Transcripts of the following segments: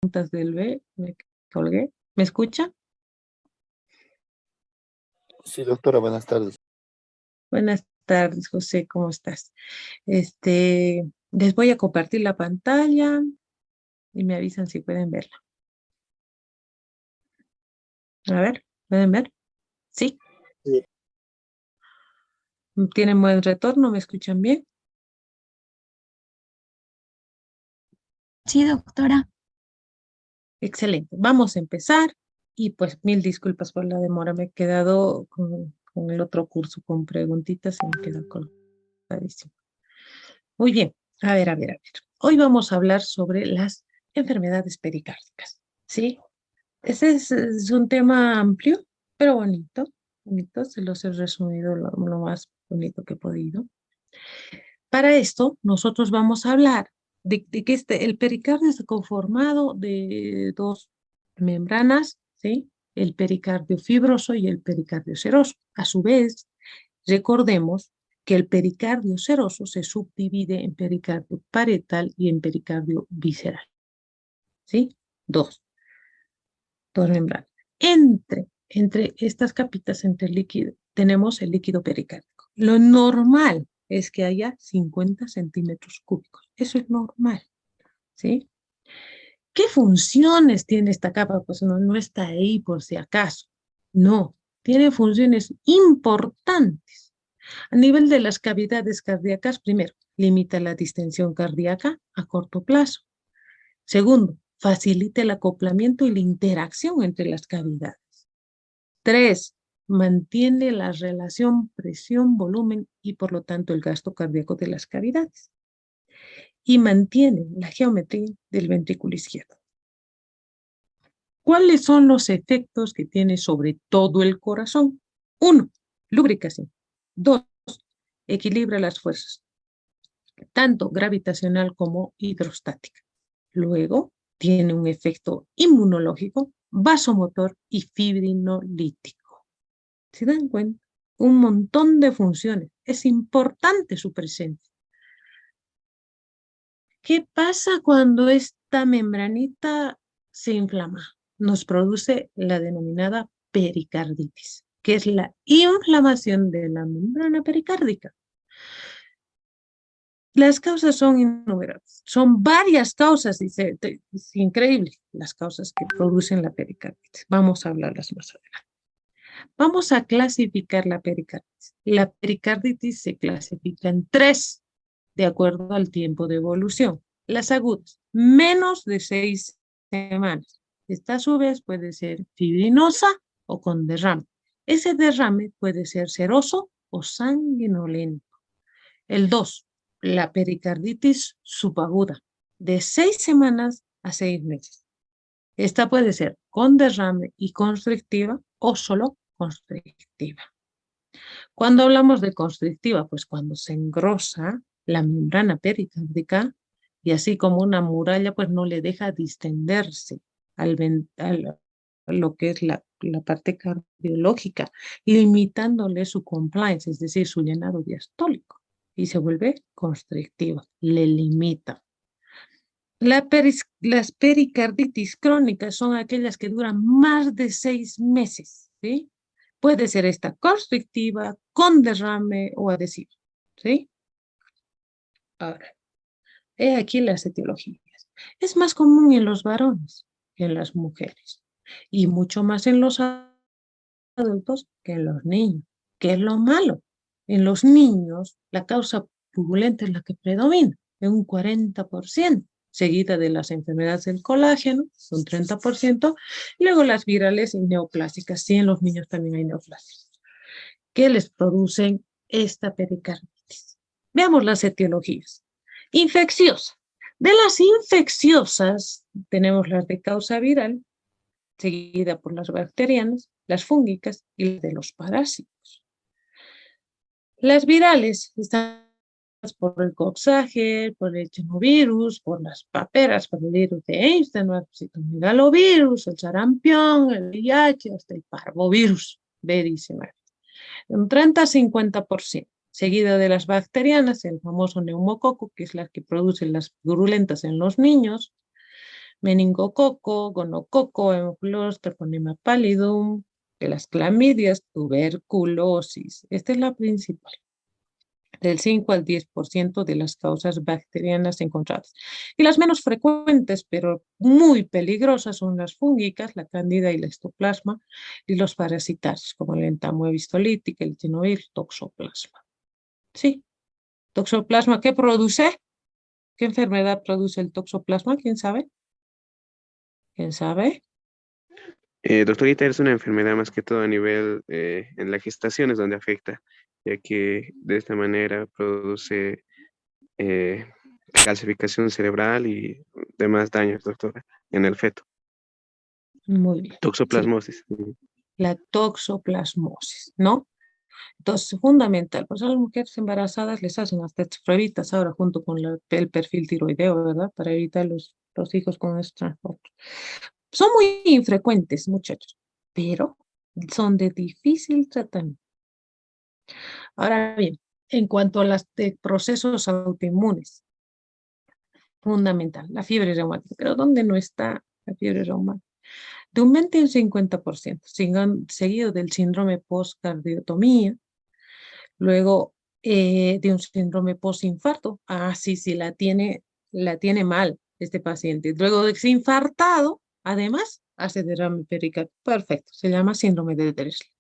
Preguntas del B, me colgué. ¿Me escucha? Sí, doctora, buenas tardes. Buenas tardes, José, ¿cómo estás? Les voy a compartir la pantalla y me avisan si pueden verla. A ver, ¿pueden ver? ¿Sí? Sí, ¿Tienen buen retorno? ¿Me escuchan bien? Sí, doctora. Excelente. Vamos a empezar y pues mil disculpas por la demora. Me he quedado con el otro curso con preguntitas y me quedo colgadísimo. Muy bien. A ver. Hoy vamos a hablar sobre las enfermedades pericárdicas. ¿Sí? Ese es un tema amplio, pero bonito, bonito, se los he resumido lo más bonito que he podido. Para esto, nosotros vamos a hablar de que el pericardio está conformado de dos membranas, ¿sí? El pericardio fibroso y el pericardio seroso. A su vez, recordemos que el pericardio seroso se subdivide en pericardio parietal y en pericardio visceral, ¿sí? Dos membranas. Entre estas capitas, entre el líquido, tenemos el líquido pericárdico. Lo normal es que haya 50 centímetros cúbicos. Eso es normal, ¿sí? ¿Qué funciones tiene esta capa? Pues no está ahí por si acaso. No, tiene funciones importantes. A nivel de las cavidades cardíacas, primero, limita la distensión cardíaca a corto plazo. Segundo, facilita el acoplamiento y la interacción entre las cavidades. 3, mantiene la relación presión-volumen y por lo tanto el gasto cardíaco de las cavidades. Y mantiene la geometría del ventrículo izquierdo. ¿Cuáles son los efectos que tiene sobre todo el corazón? 1, lubricación. 2, equilibra las fuerzas, tanto gravitacional como hidrostática. Luego, tiene un efecto inmunológico, vasomotor y fibrinolítico. ¿Se dan cuenta? Un montón de funciones. Es importante su presencia. ¿Qué pasa cuando esta membranita se inflama? Nos produce la denominada pericarditis, que es la inflamación de la membrana pericárdica. Las causas son innumerables. Son varias causas, dice, es increíble las causas que producen la pericarditis. Vamos a hablarlas más adelante. Vamos a clasificar la pericarditis. La pericarditis se clasifica en 3 de acuerdo al tiempo de evolución. Las agudas, menos de 6 semanas. Esta a su vez puede ser fibrinosa o con derrame. Ese derrame puede ser seroso o sanguinolento. El 2, la pericarditis subaguda, de 6 semanas a 6 meses. Esta puede ser con derrame y constrictiva o solo constrictiva. Cuando hablamos de constrictiva, pues cuando se engrosa la membrana pericárdica y así como una muralla, pues no le deja distenderse a lo que es la parte cardiológica, limitándole su compliance, es decir, su llenado diastólico, y se vuelve constrictiva, le limita. Las pericarditis crónicas son aquellas que duran más de 6 meses, ¿sí? Puede ser esta constrictiva, con derrame o adhesiva, ¿sí? Ahora, he aquí las etiologías. Es más común en los varones que en las mujeres y mucho más en los adultos que en los niños. ¿Qué es lo malo? En los niños, la causa purulenta es la que predomina, en un 40%, seguida de las enfermedades del colágeno, un 30%, y luego las virales y neoplásicas. Sí, en los niños también hay neoplásicos, que les producen esta pericarditis. Veamos las etiologías. Infecciosa. De las infecciosas, tenemos las de causa viral, seguida por las bacterianas, las fúngicas y las de los parásitos. Las virales están por el coxsackie, por el chenovirus, por las paperas, por el virus de Einstein, el citomegalovirus, el sarampión, el VIH, hasta el parvovirus, verísima. Un 30-50%, seguida de las bacterianas, el famoso neumococo, que es la que produce las virulentas en los niños, meningococo, gonococo, hemophilus, treponema pallidum, de las clamidias, tuberculosis. Esta es la principal, del 5 al 10% de las causas bacterianas encontradas. Y las menos frecuentes, pero muy peligrosas, son las fúngicas, la cándida y la histoplasma, y los parasitarios, como el entamoeba histolítica, el tinoil, toxoplasma. Sí, toxoplasma, ¿qué produce? ¿Qué enfermedad produce el toxoplasma? ¿Quién sabe? ¿Quién sabe? Doctorita, es una enfermedad más que todo a nivel en la gestación es donde afecta, ya que de esta manera produce eh, calcificación cerebral y demás daños, doctora, en el feto. Muy bien. Sí, Toxoplasmosis. Ujú. la toxoplasmosis, ¿no? Entonces, fundamental, pues a las mujeres embarazadas les hacen hasta pruebitas ahora junto con el perfil tiroideo, ¿verdad? Para evitar los hijos con estos transportes. Son muy infrecuentes, muchachos, pero son de difícil tratamiento. Ahora bien, en cuanto a las de procesos autoinmunes, fundamental, la fiebre reumática. Pero ¿dónde no está la fiebre reumática? De un 20 a un 50%, seguido del síndrome postcardiotomía, luego de un síndrome postinfarto. Ah, sí, sí, la tiene mal este paciente. Luego de que se ha infartado, además, hace derrame pericárdico. Perfecto, se llama síndrome de Dressler.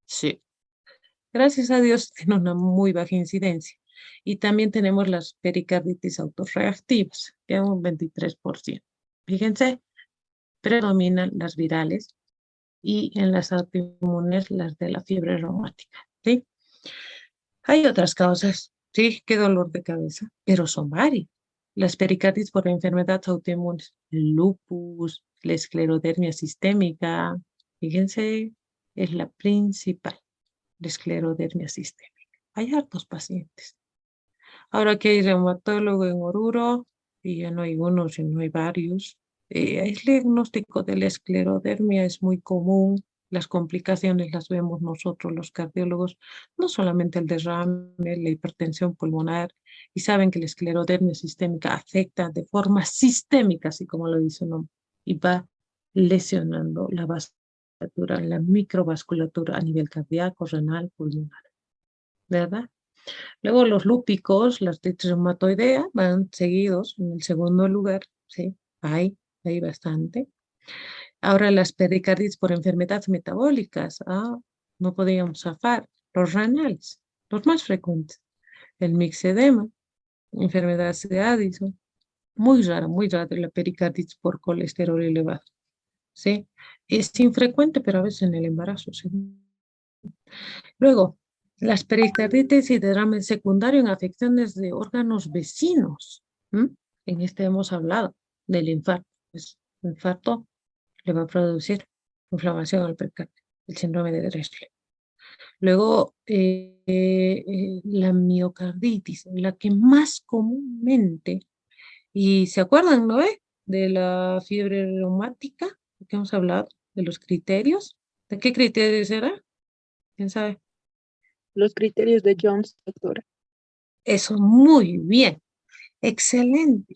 Sí. Gracias a Dios tiene una muy baja incidencia. Y también tenemos las pericarditis autorreactivas, que es un 23%. Fíjense, predominan las virales y en las autoinmunes las de la fiebre reumática, ¿sí? Hay otras causas, sí, qué dolor de cabeza, pero son varias. Las pericarditis por enfermedades autoinmunes, el lupus, la esclerodermia sistémica, fíjense, es la principal, la esclerodermia sistémica. Hay hartos pacientes. Ahora que hay reumatólogo en Oruro, y ya no hay uno, sino hay varios, el diagnóstico de la esclerodermia es muy común. Las complicaciones las vemos nosotros, los cardiólogos, no solamente el derrame, la hipertensión pulmonar, y saben que la esclerodermia sistémica afecta de forma sistémica, así como lo dice el nombre, y va lesionando la vasculatura, la microvasculatura a nivel cardíaco, renal, pulmonar, ¿verdad? Luego los lúpicos, las artritis reumatoidea, van seguidos en el segundo lugar, ¿sí? Hay bastante. Ahora las pericarditis por enfermedades metabólicas, no podíamos zafar. Los renales, los más frecuentes. El mixedema, enfermedad de Addison, muy rara la pericarditis por colesterol elevado, ¿sí? Es infrecuente, pero a veces en el embarazo, ¿sí? Luego, las pericarditis y derrame secundario en afecciones de órganos vecinos. En este hemos hablado del infarto. Pues, el infarto le va a producir inflamación al pericardio, el síndrome de Dressler. Luego, la miocarditis, la que más comúnmente, y se acuerdan, ¿no? De la fiebre reumática, que hemos hablado, de los criterios. ¿De qué criterios era? ¿Quién sabe? Los criterios de Jones, doctora. Eso, muy bien, excelente.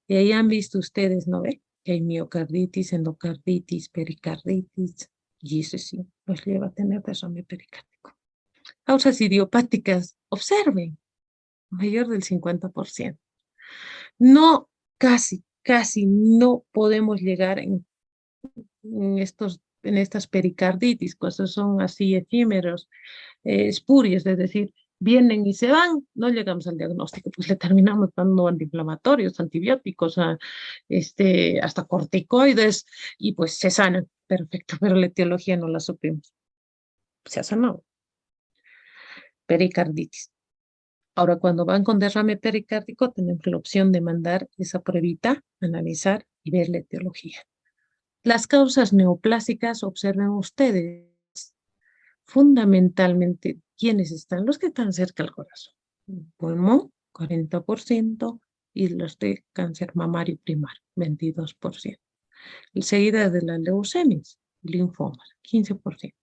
Y ahí han visto ustedes, ¿no ve? Que hay miocarditis, endocarditis, pericarditis, y eso sí, nos lleva a tener derrame pericárdico. Causas idiopáticas, observen, mayor del 50%. No, casi no podemos llegar en estas pericarditis, cosas son así efímeros, espurios, es decir, vienen y se van, no llegamos al diagnóstico, pues le terminamos dando antiinflamatorios, antibióticos, hasta corticoides, y pues se sanan, perfecto, pero la etiología no la supimos. Se ha sanado. Pericarditis. Ahora, cuando van con derrame pericárdico, tenemos la opción de mandar esa pruebita, analizar y ver la etiología. Las causas neoplásicas, observen ustedes, fundamentalmente, ¿quiénes están? Los que están cerca al corazón. Pulmón, 40%, y los de cáncer mamario primario, 22%. Enseguida de las leucemias, linfomas, 15%.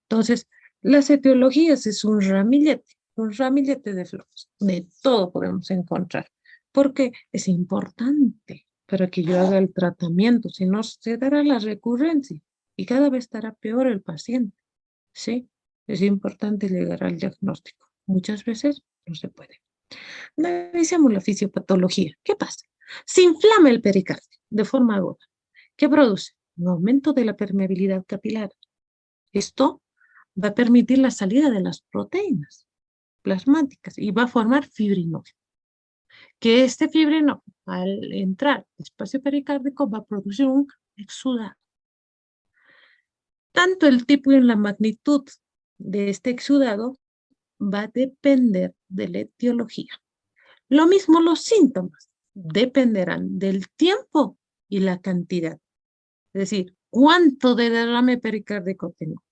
Entonces, las etiologías es un ramillete de flores. De todo podemos encontrar. porque es importante para que yo haga el tratamiento, si no se dará la recurrencia y cada vez estará peor el paciente, ¿sí? Es importante llegar al diagnóstico. Muchas veces no se puede. Analicemos la fisiopatología. ¿Qué pasa? Se inflama el pericardio de forma aguda. ¿Qué produce? Un aumento de la permeabilidad capilar. Esto va a permitir la salida de las proteínas plasmáticas y va a formar fibrinógeno. Que este fibrinógeno, al entrar al espacio pericárdico, va a producir un exudado. Tanto el tipo y la magnitud de este exudado va a depender de la etiología. Lo mismo los síntomas dependerán del tiempo y la cantidad. Es decir, cuánto de derrame pericárdico tengo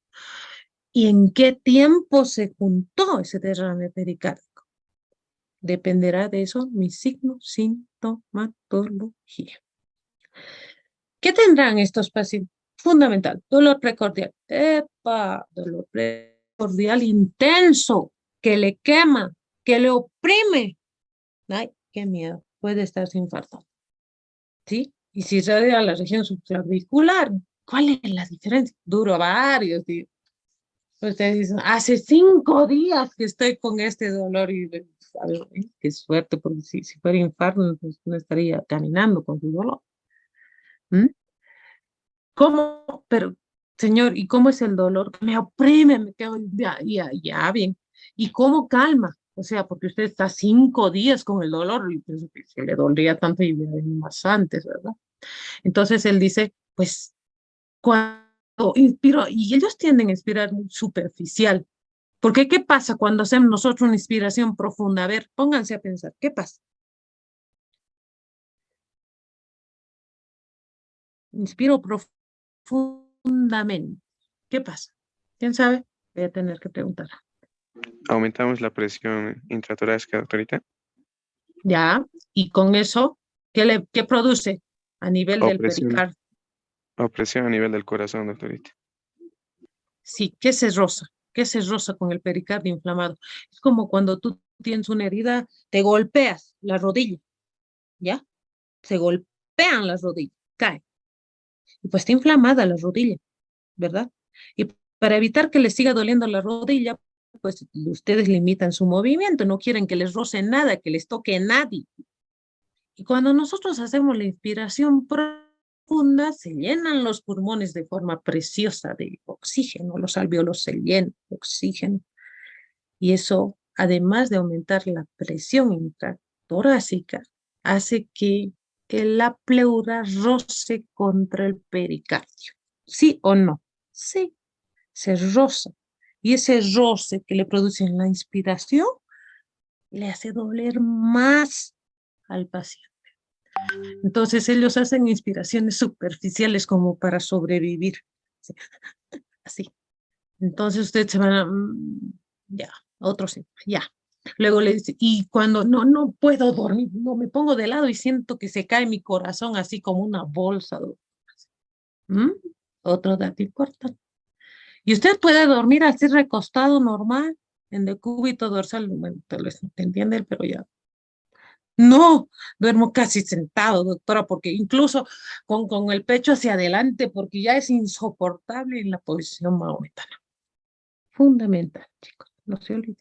y en qué tiempo se juntó ese derrame pericárdico. Dependerá de eso mi signo, sintomatología. ¿Qué tendrán estos pacientes? Fundamental, dolor precordial. ¡Epa! Dolor precordial intenso, que le quema, que le oprime. Ay, qué miedo, puede estarse infartando. ¿Sí? Y si irradia la región subclavicular, ¿cuál es la diferencia? Duro varios días. Ustedes dicen, hace 5 días que estoy con este dolor y a ver, qué suerte, porque si fuera infarto, entonces no estaría caminando con su dolor. ¿Mm? ¿Cómo? Pero, señor, ¿y cómo es el dolor? Me oprime, me quedo ya, bien. ¿Y cómo calma? O sea, porque usted está 5 días con el dolor y pienso que se le dolía tanto y más antes, ¿verdad? Entonces él dice, pues, cuando inspiro, y ellos tienden a inspirar muy superficial, porque ¿qué pasa cuando hacemos nosotros una inspiración profunda? A ver, pónganse a pensar, ¿qué pasa? Inspiro profundamente. ¿Qué pasa? ¿Quién sabe? Voy a tener que preguntar. Aumentamos la presión intratorácica, doctorita. Ya, y con eso, ¿qué produce a nivel del Opresión, pericardio? opresión a nivel del corazón, doctorita. Sí, ¿qué se rosa? ¿Qué se rosa con el pericardio inflamado? Es como cuando tú tienes una herida, te golpeas la rodilla, ¿ya? Se golpean las rodillas, cae. Y pues está inflamada la rodilla, ¿verdad? Y para evitar que les siga doliendo la rodilla, pues ustedes limitan su movimiento, no quieren que les roce nada, que les toque nadie. Y cuando nosotros hacemos la inspiración profunda, se llenan los pulmones de forma preciosa de oxígeno, los alvéolos se llenan de oxígeno. Y eso, además de aumentar la presión intratorácica, hace que la pleura roce contra el pericardio. ¿Sí o no? Sí, se roza. Y ese roce que le produce en la inspiración le hace doler más al paciente. Entonces ellos hacen inspiraciones superficiales como para sobrevivir. Así. Entonces ustedes se van a, ya, otro sí, ya. Luego le dice, y cuando no puedo dormir, no me pongo de lado y siento que se cae mi corazón así como una bolsa. ¿Mm? Otro dato importante. Y usted puede dormir así recostado normal, en decúbito dorsal, bueno, tal vez no te entienden, pero ya. No, duermo casi sentado, doctora, porque incluso con el pecho hacia adelante, porque ya es insoportable en la posición maometana. Fundamental, chicos, no se olviden.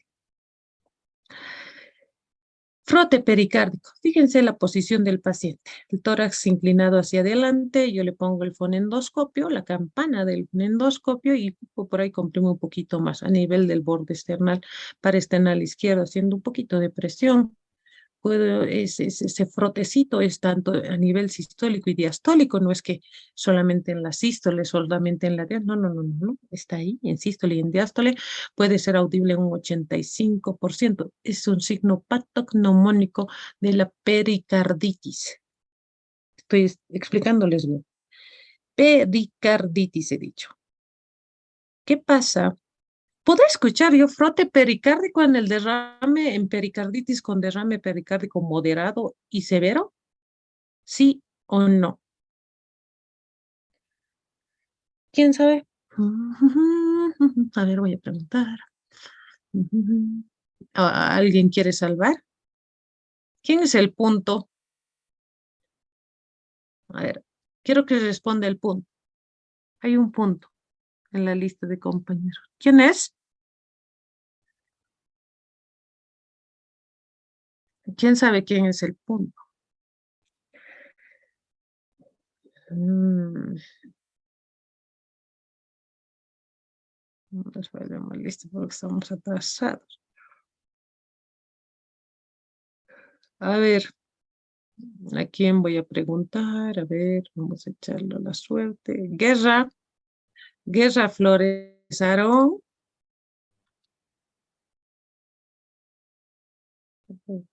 Frote pericárdico. Fíjense la posición del paciente. El tórax inclinado hacia adelante, yo le pongo el fonendoscopio, la campana del fonendoscopio y por ahí comprimo un poquito más a nivel del borde esternal para esternal izquierdo, haciendo un poquito de presión. Ese frotecito es tanto a nivel sistólico y diastólico, no es que solamente en la sístole, solamente en la diástole, no, está ahí, en sístole y en diástole, puede ser audible en un 85%, es un signo patognomónico de la pericarditis. Estoy explicándoles bien. Pericarditis he dicho. ¿Qué pasa? ¿Podré escuchar yo frote pericárdico en el derrame, en pericarditis con derrame pericárdico moderado y severo? ¿Sí o no? ¿Quién sabe? A ver, voy a preguntar. ¿Alguien quiere salvar? ¿Quién es el punto? A ver, quiero que responda el punto. Hay un punto en la lista de compañeros. ¿Quién es? ¿Quién sabe quién es el punto? Nos vayamos listo porque estamos atrasados. A ver, ¿a quién voy a preguntar? A ver, vamos a echarle la suerte. Guerra Flores Aarón.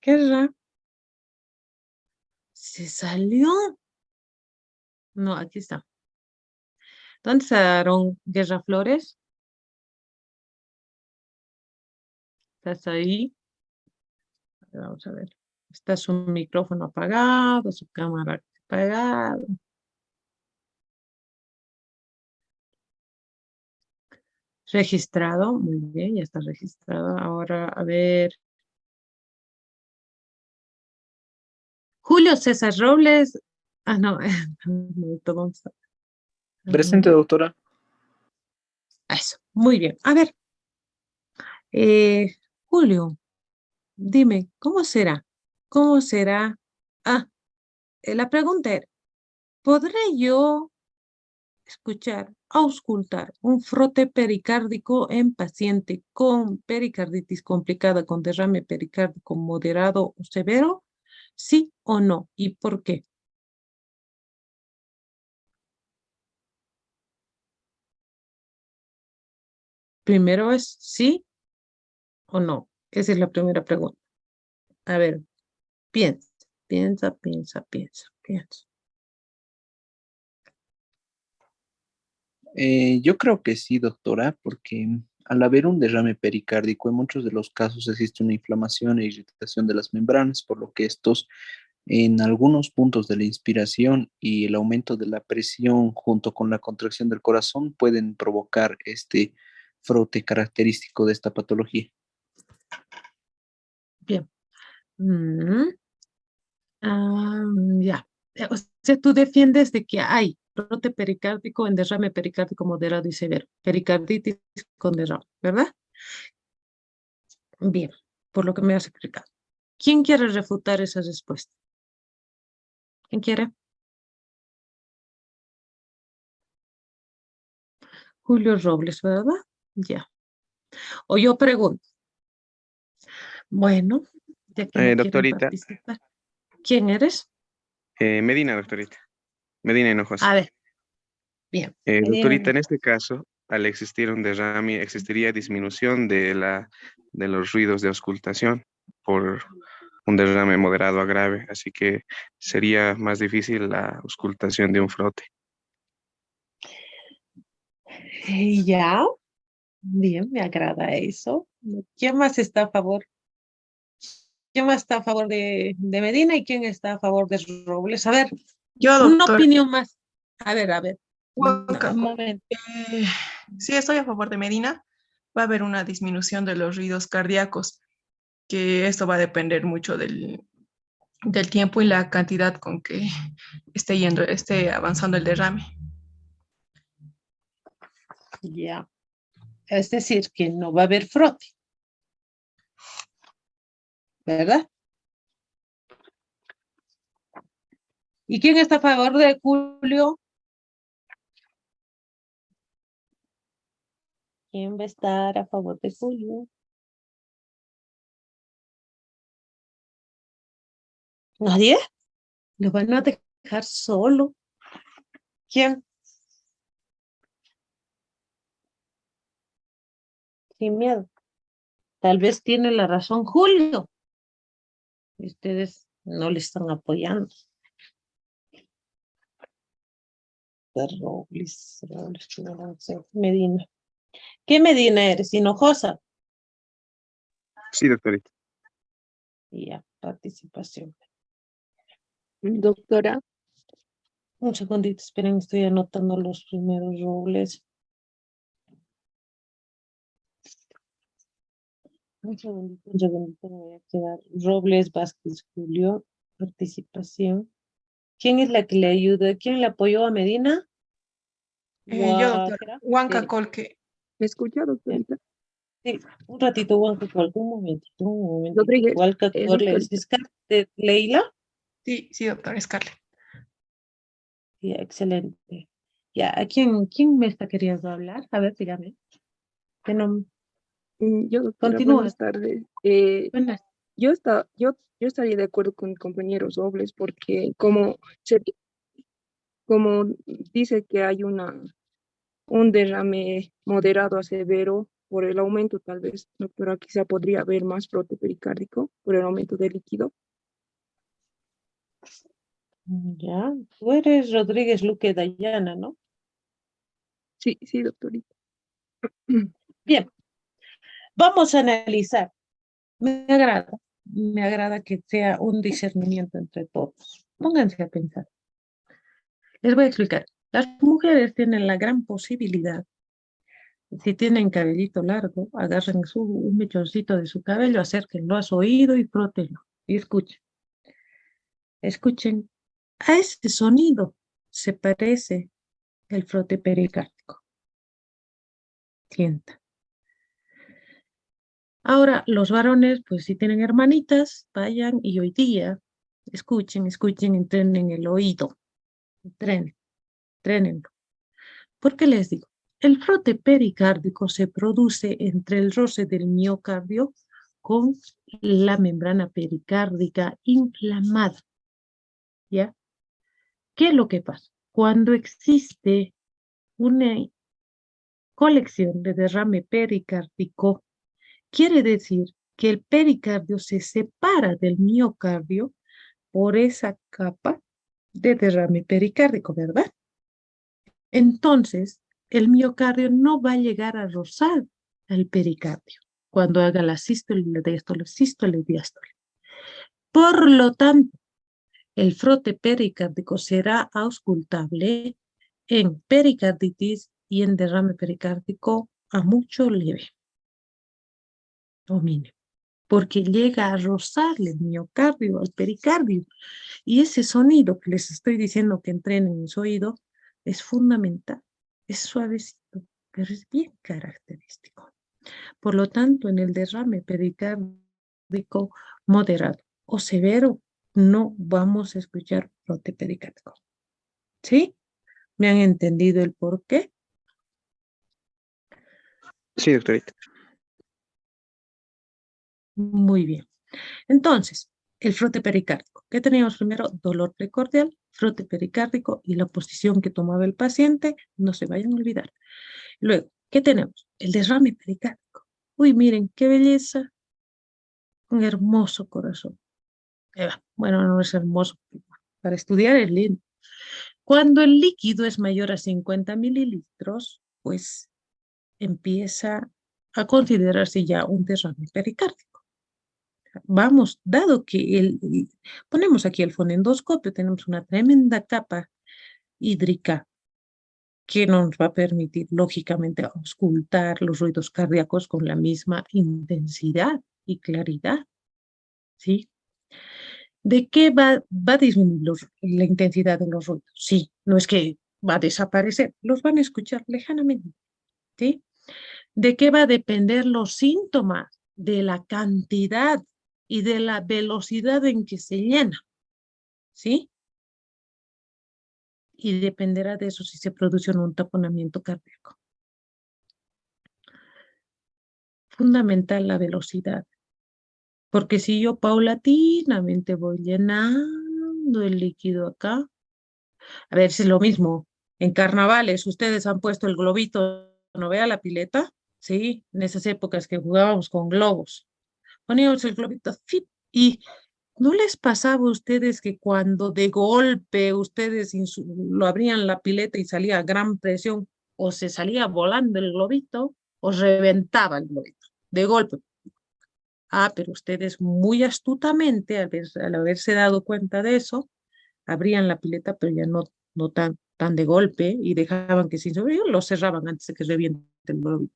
Guerra. ¿Se salió? No, aquí está. ¿Dónde está Aarón Guerra Flores? ¿Estás ahí? Vamos a ver. Está su micrófono apagado, su cámara apagada. Registrado, muy bien, ya está registrado. Ahora, a ver. Julio César Robles. Ah, no, no, ¿dónde está? Presente, doctora. Eso, muy bien. A ver, Julio, dime, ¿cómo será? ¿Cómo será? Ah, la pregunta era, ¿podré yo escuchar, auscultar un frote pericárdico en paciente con pericarditis complicada, con derrame pericárdico moderado o severo? ¿Sí o no? ¿Y por qué? Primero es sí o no. Esa es la primera pregunta. A ver, piensa, piensa. Yo creo que sí, doctora, porque al haber un derrame pericárdico, en muchos de los casos existe una inflamación e irritación de las membranas, por lo que estos, en algunos puntos de la inspiración y el aumento de la presión junto con la contracción del corazón pueden provocar este frote característico de esta patología. Bien. Ya. O sea, tú defiendes de que hay brote pericárdico en derrame pericárdico moderado y severo. Pericarditis con derrame, ¿verdad? Bien, por lo que me has explicado. ¿Quién quiere refutar esa respuesta? ¿Quién quiere? Julio Robles, ¿verdad? Ya. O yo pregunto. Bueno, ya que no quieren Doctorita, participar. ¿Quién eres? Medina, doctorita. Medina Hinojosa. A ver, bien. Doctorita, Medina. en este caso, al existir un derrame, existiría disminución de los ruidos de auscultación por un derrame moderado a grave, así que sería más difícil la auscultación de un frote. Ya, bien, me agrada eso. ¿Quién más está a favor? ¿Quién más está a favor de Medina y quién está a favor de Robles? A ver, Yo, una doctor, opinión más. A ver. Huanca, Un momento. sí estoy a favor de Medina. Va a haber una disminución de los ruidos cardíacos, que esto va a depender mucho del tiempo y la cantidad con que esté avanzando el derrame. Ya. Es decir, que no va a haber frote, ¿verdad? ¿Y quién está a favor de Julio? ¿Quién va a estar a favor de Julio? ¿Nadie? ¿Lo van a dejar solo? ¿Quién? Sin miedo. Tal vez tiene la razón Julio. Ustedes no le están apoyando. Robles, Medina. ¿Qué Medina eres? ¿Hinojosa? Sí, doctorita. Ya, participación. Doctora, Un segundito, esperen, estoy anotando los primeros Robles. un segundito, me voy a quedar. Robles Vázquez Julio, participación. ¿Quién es la que le ayuda? ¿Quién le apoyó a Medina? Yo, doctora. Guajira. Huanca Sí, Colque. ¿Me escucha, doctorita? sí, un ratito, Huanca Colque, un momentito, un momentito. Rodríguez, Huanca Colque, doctorita. ¿es Leila? Sí, sí, doctora Scarlett. Ya, excelente. Ya, ¿quién me está queriendo hablar? A ver, dígame. Que no, Yo, doctora, continúa. buenas tardes. Buenas. Yo estaría de acuerdo con mi compañero Robles porque como dice que hay un derrame moderado a severo por el aumento, tal vez, doctora, quizá podría haber más brote pericárdico por el aumento de líquido. Ya, tú eres Rodríguez Luque Dayana, ¿no? Sí, sí, doctorita. Bien, vamos a analizar. Me agrada que sea un discernimiento entre todos. Pónganse a pensar. Les voy a explicar. Las mujeres tienen la gran posibilidad, si tienen cabellito largo, agarren un mechoncito de su cabello, acérquenlo a su oído y frótenlo. Y escuchen. Escuchen. A ese sonido se parece el frote pericárdico. Sienta. Ahora, los varones, pues si tienen hermanitas, vayan y hoy día escuchen, entrenen el oído. Entrénenlo. ¿Por qué les digo? El frote pericárdico se produce entre el roce del miocardio con la membrana pericárdica inflamada. ¿Ya? ¿Qué es lo que pasa? Cuando existe una colección de derrame pericárdico, quiere decir que el pericardio se separa del miocardio por esa capa de derrame pericárdico, ¿verdad? Entonces, el miocardio no va a llegar a rozar al pericardio cuando haga la sístole, la sístole y diástole. Por lo tanto, el frote pericárdico será auscultable en pericarditis y en derrame pericárdico a mucho leve o mínimo, porque llega a rozarle el miocardio al pericardio. Y ese sonido que les estoy diciendo que entrenen en su oído es fundamental, es suavecito, pero es bien característico. Por lo tanto, en el derrame pericárdico moderado o severo, no vamos a escuchar frote pericárdico. ¿Sí? ¿Me han entendido el por qué? Sí, doctorita. Muy bien. Entonces, el frote pericárdico. ¿Qué teníamos primero? Dolor precordial, frote pericárdico y la posición que tomaba el paciente. No se vayan a olvidar. Luego, ¿qué tenemos? El derrame pericárdico. Uy, miren, qué belleza. Un hermoso corazón. Bueno, no es hermoso. Para estudiar es lindo. Cuando el líquido es mayor a 50 mililitros, pues empieza a considerarse ya un derrame pericárdico. Vamos, dado que ponemos aquí el fonendoscopio, tenemos una tremenda capa hídrica que nos va a permitir, lógicamente, auscultar los ruidos cardíacos con la misma intensidad y claridad, ¿sí? ¿De qué va a disminuir la intensidad de los ruidos? Sí, no es que va a desaparecer, los van a escuchar lejanamente, ¿sí? ¿De qué va a depender los síntomas? De la cantidad y de la velocidad en que se llena, ¿sí? Y dependerá de eso si se produce o no un taponamiento cardíaco. Fundamental la velocidad, porque si yo paulatinamente voy llenando el líquido acá, a ver si es lo mismo, en carnavales ustedes han puesto el globito, ¿no vea la pileta? Sí, en esas épocas que jugábamos con globos, poníamos el globito ¡fit! Y ¿no les pasaba a ustedes que cuando de golpe ustedes lo abrían la pileta y salía a gran presión, o se salía volando el globito, o reventaba el globito de golpe? Ah, pero ustedes muy astutamente, al haberse dado cuenta de eso, abrían la pileta, pero ya no tan de golpe, y dejaban que sin subir, lo cerraban antes de que reviente el globito.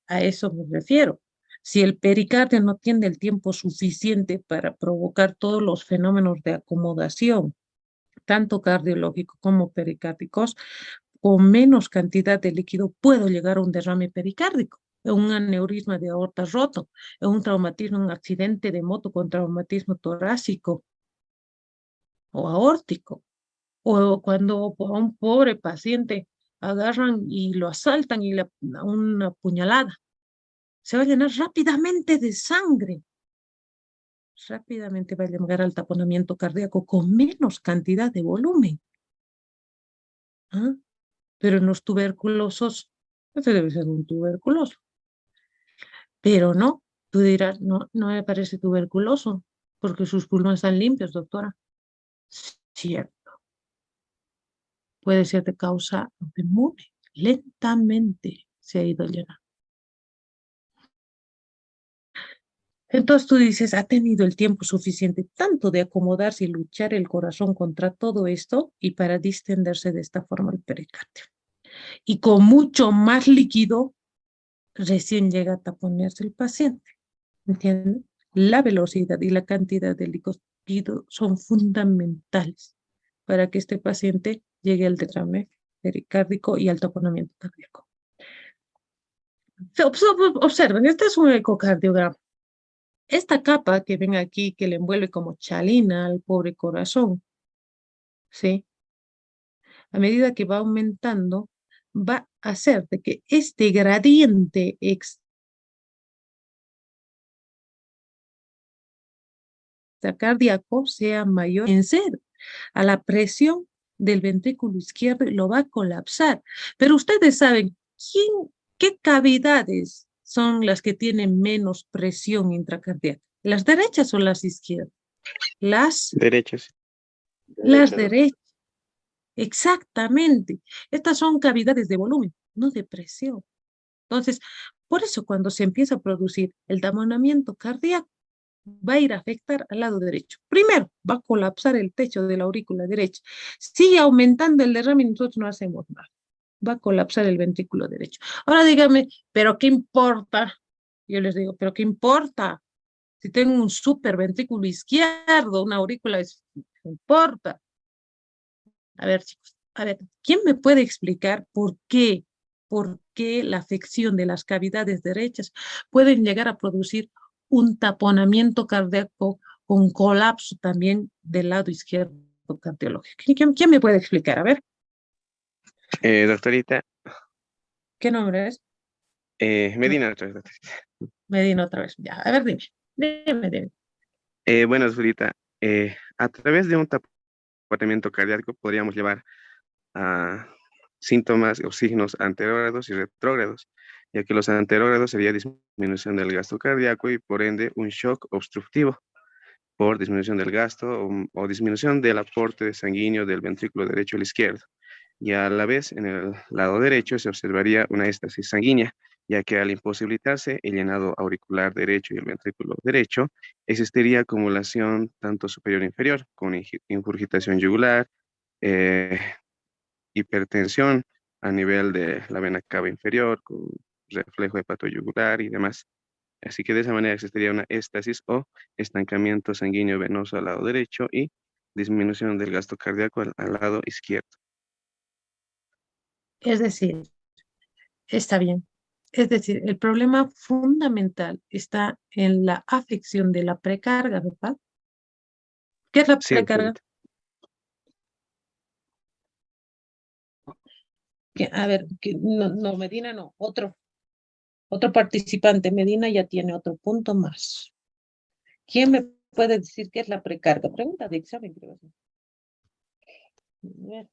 A eso me refiero. Si el pericardio no tiene el tiempo suficiente para provocar todos los fenómenos de acomodación, tanto cardiológico como pericárdicos, con menos cantidad de líquido puedo llegar a un derrame pericárdico, un aneurisma de aorta roto, un traumatismo, un accidente de moto con traumatismo torácico o aórtico, o cuando a un pobre paciente agarran y lo asaltan y le dan una puñalada, se va a llenar rápidamente de sangre, rápidamente va a llegar al taponamiento cardíaco con menos cantidad de volumen. ¿Ah? Pero en los tuberculosos, este debe ser un tuberculoso. Pero no, tú dirás, no, no me parece tuberculoso, porque sus pulmones están limpios, doctora. Cierto. Puede ser de causa autoinmune. Lentamente se ha ido llenando. Entonces tú dices, ha tenido el tiempo suficiente tanto de acomodarse y luchar el corazón contra todo esto y para distenderse de esta forma el pericardio. Y con mucho más líquido, recién llega a taponearse el paciente. ¿Entienden? La velocidad y la cantidad de líquido son fundamentales para que este paciente llegue al derrame pericárdico y al taponamiento cardíaco. Observen, este es un ecocardiograma. Esta capa que ven aquí, que le envuelve como chalina al pobre corazón, ¿sí? A medida que va aumentando, va a hacer de que este gradiente cardíaco sea mayor en ser a la presión del ventrículo izquierdo y lo va a colapsar. Pero ustedes saben, ¿qué cavidades son las que tienen menos presión intracardíaca? ¿Las derechas o las izquierdas? Las Derechos. derechas. Exactamente. Estas son cavidades de volumen, no de presión. Entonces, por eso cuando se empieza a producir el taponamiento cardíaco, va a ir a afectar al lado derecho. Primero, va a colapsar el techo de la aurícula derecha. Sigue aumentando el derrame y nosotros no hacemos nada. Va a colapsar el ventrículo derecho. Ahora dígame, ¿pero qué importa? Yo les digo, ¿pero qué importa? Si tengo un super ventrículo izquierdo, una aurícula, ¿qué importa? A ver, chicos, a ver, ¿quién me puede explicar por qué la afección de las cavidades derechas pueden llegar a producir un taponamiento cardíaco con colapso también del lado izquierdo cardiológico? ¿Quién me puede explicar? A ver, Doctorita, ¿qué nombre es? Medina otra vez, doctorita. Medina otra vez. Ya, a ver, dime. Bueno, doctorita, a través de un taponamiento cardíaco podríamos llevar a síntomas o signos anterógrados y retrógrados, ya que los anterógrados sería disminución del gasto cardíaco y por ende un shock obstructivo por disminución del gasto o disminución del aporte sanguíneo del ventrículo derecho al izquierdo. Y a la vez, en el lado derecho se observaría una éstasis sanguínea, ya que al imposibilitarse el llenado auricular derecho y el ventrículo derecho, existiría acumulación tanto superior e inferior, con ingurgitación yugular, hipertensión a nivel de la vena cava inferior, con reflejo hepatoyugular y demás. Así que de esa manera existiría una éstasis o estancamiento sanguíneo venoso al lado derecho y disminución del gasto cardíaco al lado izquierdo. Es decir, está bien. Es decir, el problema fundamental está en la afección de la precarga, ¿verdad? ¿Qué es la Sí, precarga? A ver, no, Medina no, otro participante. Medina ya tiene otro punto más. ¿Quién me puede decir qué es la precarga? Pregunta de examen, creo. A ver.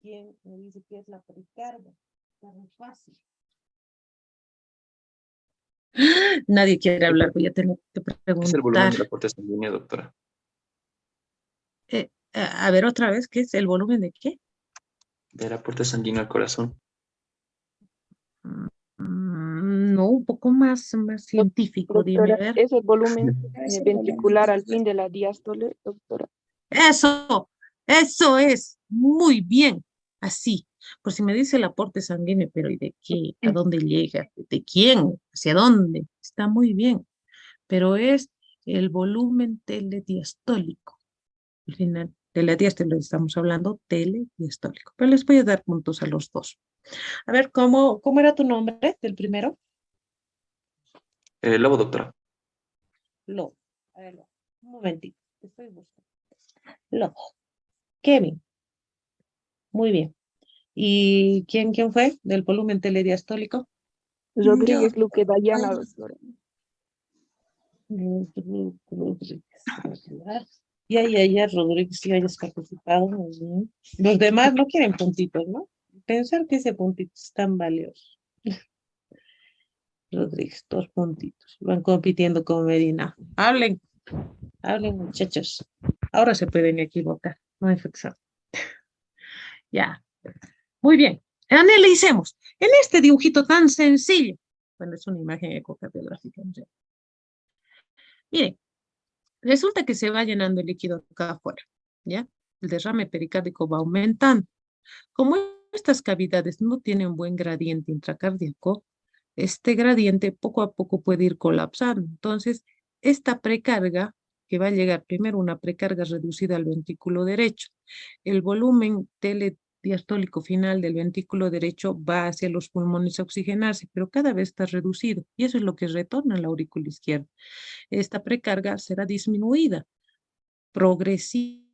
¿Quién me dice qué es la precarga? Está muy fácil. Nadie quiere hablar, voy a tener que preguntar. Es el volumen del aporte sanguíneo, doctora. A ver, otra vez, ¿qué es el volumen de qué? Del aporte sanguíneo al corazón. No, un poco más científico, dime, a Doctora, ver. es el volumen ventricular al fin de la diástole, doctora. Eso es, muy bien, así. Por si me dice el aporte sanguíneo, pero ¿y de qué? ¿A dónde llega? ¿De quién? ¿Hacia dónde? Está muy bien, pero es el volumen telediastólico. Al final, de la diástole estamos hablando telediastólico. Pero les voy a dar puntos a los dos. A ver, ¿cómo era tu nombre del primero? Lobo, doctora. Lobo. A ver, un momentito. Te estoy buscando. Lobo. Kevin. Muy bien. ¿Y quién fue del volumen telediastólico? Rodríguez Luque Dayana, doctora. Ya, Rodríguez, si hayas participado. Muy bien. Los demás no quieren puntitos, ¿no? Pensar que ese puntito es tan valioso. Rodríguez, 2 puntitos. Van compitiendo con Medina. Hablen, muchachos. Ahora se pueden equivocar. No hay fricción. Ya. Muy bien. Analicemos. En este dibujito tan sencillo. Bueno, es una imagen ecocardiográfica. ¿No? Miren, resulta que se va llenando el líquido acá afuera. ¿Ya? El derrame pericárdico va aumentando. Como estas cavidades no tienen buen gradiente intracardíaco, este gradiente poco a poco puede ir colapsando. Entonces, esta precarga, que va a llegar primero una precarga reducida al ventrículo derecho, el volumen telediastólico final del ventrículo derecho va hacia los pulmones a oxigenarse, pero cada vez está reducido, y eso es lo que retorna a la aurícula izquierda. Esta precarga será disminuida progresivamente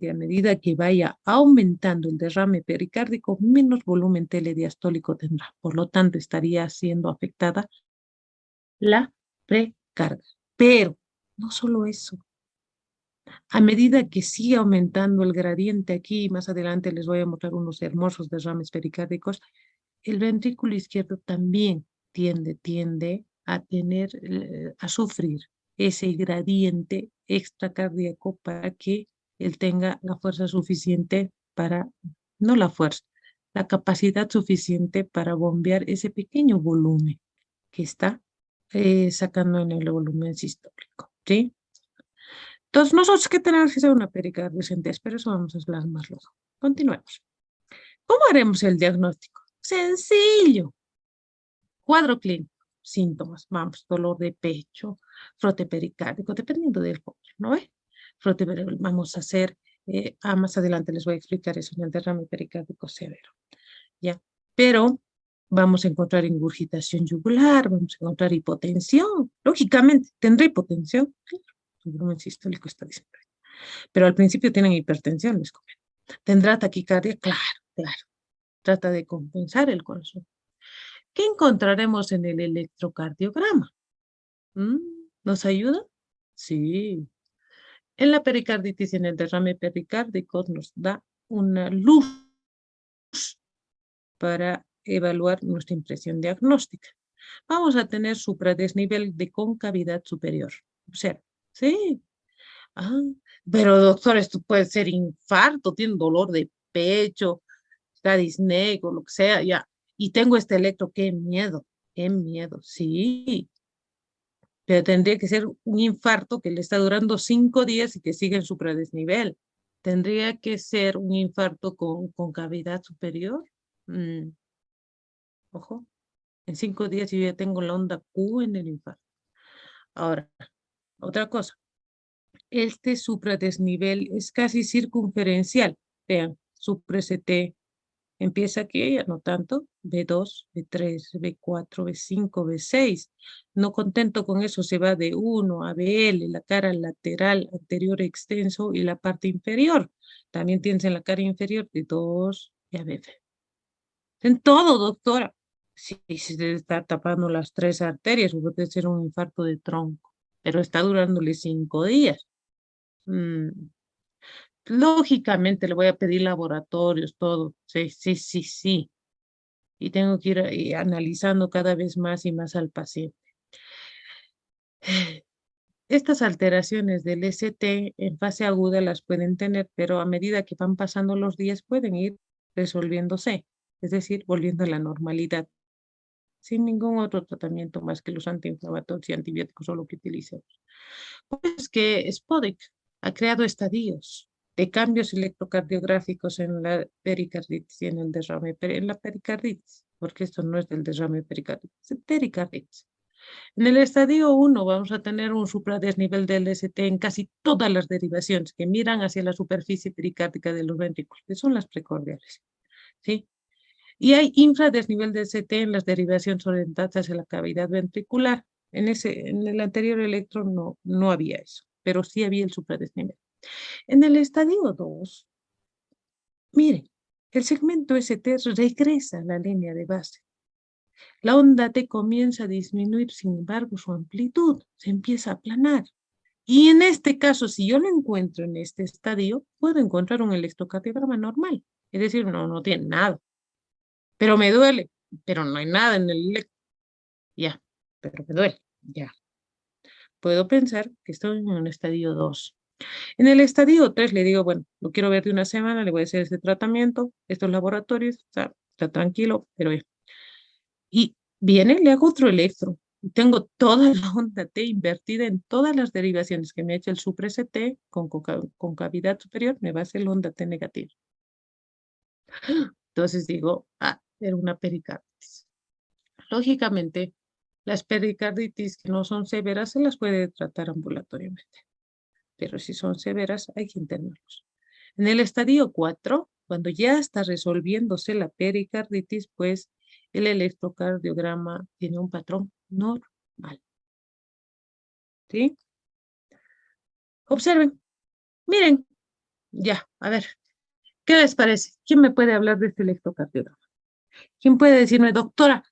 a medida que vaya aumentando el derrame pericárdico, menos volumen telediastólico tendrá. Por lo tanto, estaría siendo afectada la precarga. Pero no solo eso. A medida que sigue aumentando el gradiente aquí, más adelante les voy a mostrar unos hermosos derrames pericárdicos, el ventrículo izquierdo también tiende a sufrir ese gradiente extracardíaco para que él tenga la fuerza suficiente para, no la fuerza, la capacidad suficiente para bombear ese pequeño volumen que está sacando en el volumen sistólico, ¿sí? Entonces, nosotros que tenemos que hacer una pericardiocentesis, pero eso vamos a hablar más luego. Continuemos. ¿Cómo haremos el diagnóstico? Sencillo. Cuadro clínico, síntomas, vamos, dolor de pecho, frote pericárdico, dependiendo del cuadro, ¿no ve? Frote pericárdico, vamos a hacer, más adelante les voy a explicar eso en el derrame pericárdico severo, ¿ya? Pero vamos a encontrar ingurgitación yugular, vamos a encontrar hipotensión, lógicamente, ¿tendrá hipotensión? Claro, su volumen sistólico está disminuido. Pero al principio tienen hipertensión, les comento. ¿Tendrá taquicardia? Claro. Trata de compensar el corazón. ¿Qué encontraremos en el electrocardiograma? ¿Nos ayuda? Sí. En la pericarditis y en el derrame pericárdico nos da una luz para evaluar nuestra impresión diagnóstica. Vamos a tener supradesnivel de concavidad superior. Observa. Sí. Ah, pero doctor, esto puede ser infarto, tiene dolor de pecho, está disneico, lo que sea, ya. Y tengo este electro, qué miedo, sí. Pero tendría que ser un infarto que le está durando 5 días y que sigue en supradesnivel. Tendría que ser un infarto con cavidad superior. Ojo, en 5 días yo ya tengo la onda Q en el infarto. Ahora, otra cosa. Este supradesnivel es casi circunferencial. Vean, supra-ST empieza aquí, ya no tanto, B2, B3, B4, B5, B6. No contento con eso, se va de 1 a BL, la cara lateral, anterior extenso y la parte inferior. También tienes en la cara inferior de 2 y a BF. En todo, doctora. Sí, se está tapando las 3 arterias, puede ser un infarto de tronco, pero está durándole 5 días. Lógicamente le voy a pedir laboratorios, todo. Sí. Y tengo que ir analizando cada vez más y más al paciente. Estas alteraciones del ST en fase aguda las pueden tener, pero a medida que van pasando los días pueden ir resolviéndose, es decir, volviendo a la normalidad, sin ningún otro tratamiento más que los antiinflamatorios y antibióticos o lo que utilicemos. Pues que Spodek ha creado estadios de cambios electrocardiográficos en la pericarditis y en el derrame, en la pericarditis, porque esto no es del derrame pericarditis, es pericarditis. En el estadio 1 vamos a tener un supradesnivel del ST en casi todas las derivaciones que miran hacia la superficie pericárdica de los ventrículos, que son las precordiales, ¿sí? Y hay infradesnivel del ST en las derivaciones orientadas hacia la cavidad ventricular. En el anterior electro no había eso, pero sí había el supradesnivel. En el estadio 2, miren, el segmento ST regresa a la línea de base. La onda T comienza a disminuir, sin embargo, su amplitud se empieza a aplanar. Y en este caso, si yo lo encuentro en este estadio, puedo encontrar un electrocardiograma normal. Es decir, no tiene nada. Pero me duele, pero no hay nada en el electro. Ya, pero me duele, ya. Puedo pensar que estoy en un estadio 2. En el estadio 3 le digo, bueno, lo quiero ver de una semana, le voy a hacer este tratamiento, estos laboratorios, está tranquilo, pero ya. Y viene, le hago otro electro. Y tengo toda la onda T invertida en todas las derivaciones que me ha hecho el supra-ST con cavidad superior, me va a hacer la onda T negativa. Entonces digo, era una pericarditis. Lógicamente, las pericarditis que no son severas se las puede tratar ambulatoriamente. Pero si son severas, hay que internarlos. En el estadio 4, cuando ya está resolviéndose la pericarditis, pues el electrocardiograma tiene un patrón normal. ¿Sí? Observen. Miren. Ya, a ver. ¿Qué les parece? ¿Quién me puede hablar de este electrocardiograma? ¿Quién puede decirme, doctora,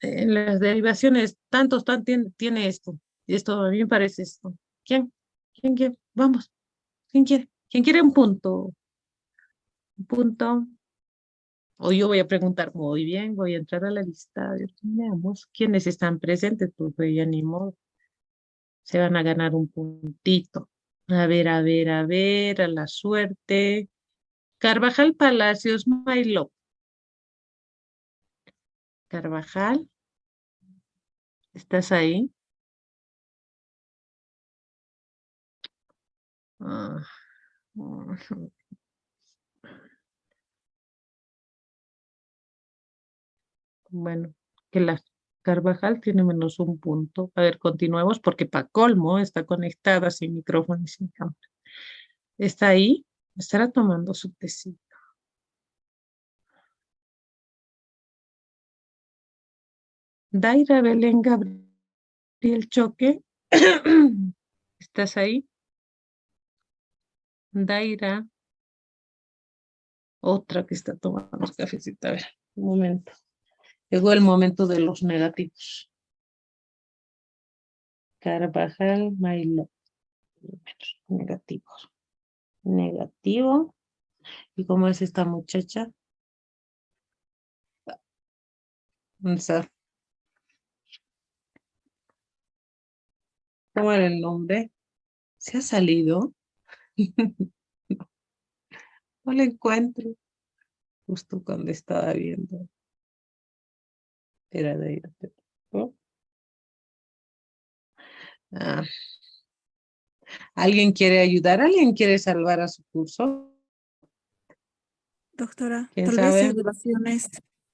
en las derivaciones tantos tiene esto? Y esto a mí me parece esto. ¿Quién? ¿Quién quiere? Vamos. ¿Quién quiere? ¿Quién quiere un punto? Un punto. O yo voy a preguntar, muy bien, voy a entrar a la lista. Veamos quiénes están presentes, pues ya ni modo. Se van a ganar un puntito. A ver, a la suerte. Carvajal Palacios, Mailo. Carvajal, ¿estás ahí? Ah, bueno, que la Carvajal tiene menos un punto. A ver, continuemos porque para colmo está conectada sin micrófono y sin cámara. ¿Está ahí? Estará tomando su tecito. Daira Belén Gabriel Choque. ¿Estás ahí? Daira. Otra que está tomando cafecito. A ver, un momento. Llegó el momento de los negativos. Carvajal, Mailo. Negativos. Negativo. ¿Y cómo es esta muchacha? ¿Cómo era el nombre? ¿Se ha salido? No lo encuentro. Justo cuando estaba viendo. Era de ahí. ¿No? ¿Alguien quiere ayudar? ¿Alguien quiere salvar a su curso? Doctora, ¿Quién tal vez sabe? derivaciones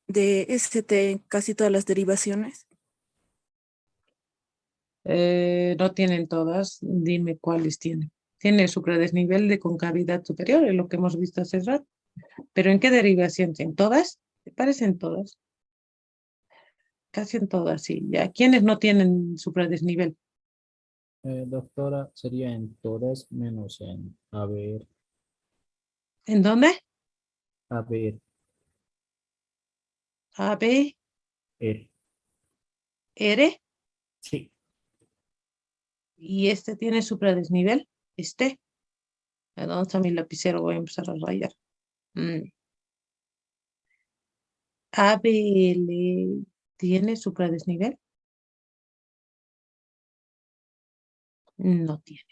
de ST, casi todas las derivaciones. No tienen todas. Dime cuáles tienen. Tiene supradesnivel de concavidad superior, es lo que hemos visto hace rato. ¿Pero en qué derivación? ¿En todas? ¿Te parecen todas? Casi en todas, sí. ¿Ya? ¿Quiénes no tienen supradesnivel? Doctora, sería en todas menos en haber. ¿En dónde? Haber. A, B, Er. R. Sí. Y este tiene supradesnivel. Este. ¿A dónde está mi lapicero? Voy a empezar a rayar. ABL tiene supradesnivel. No tiene.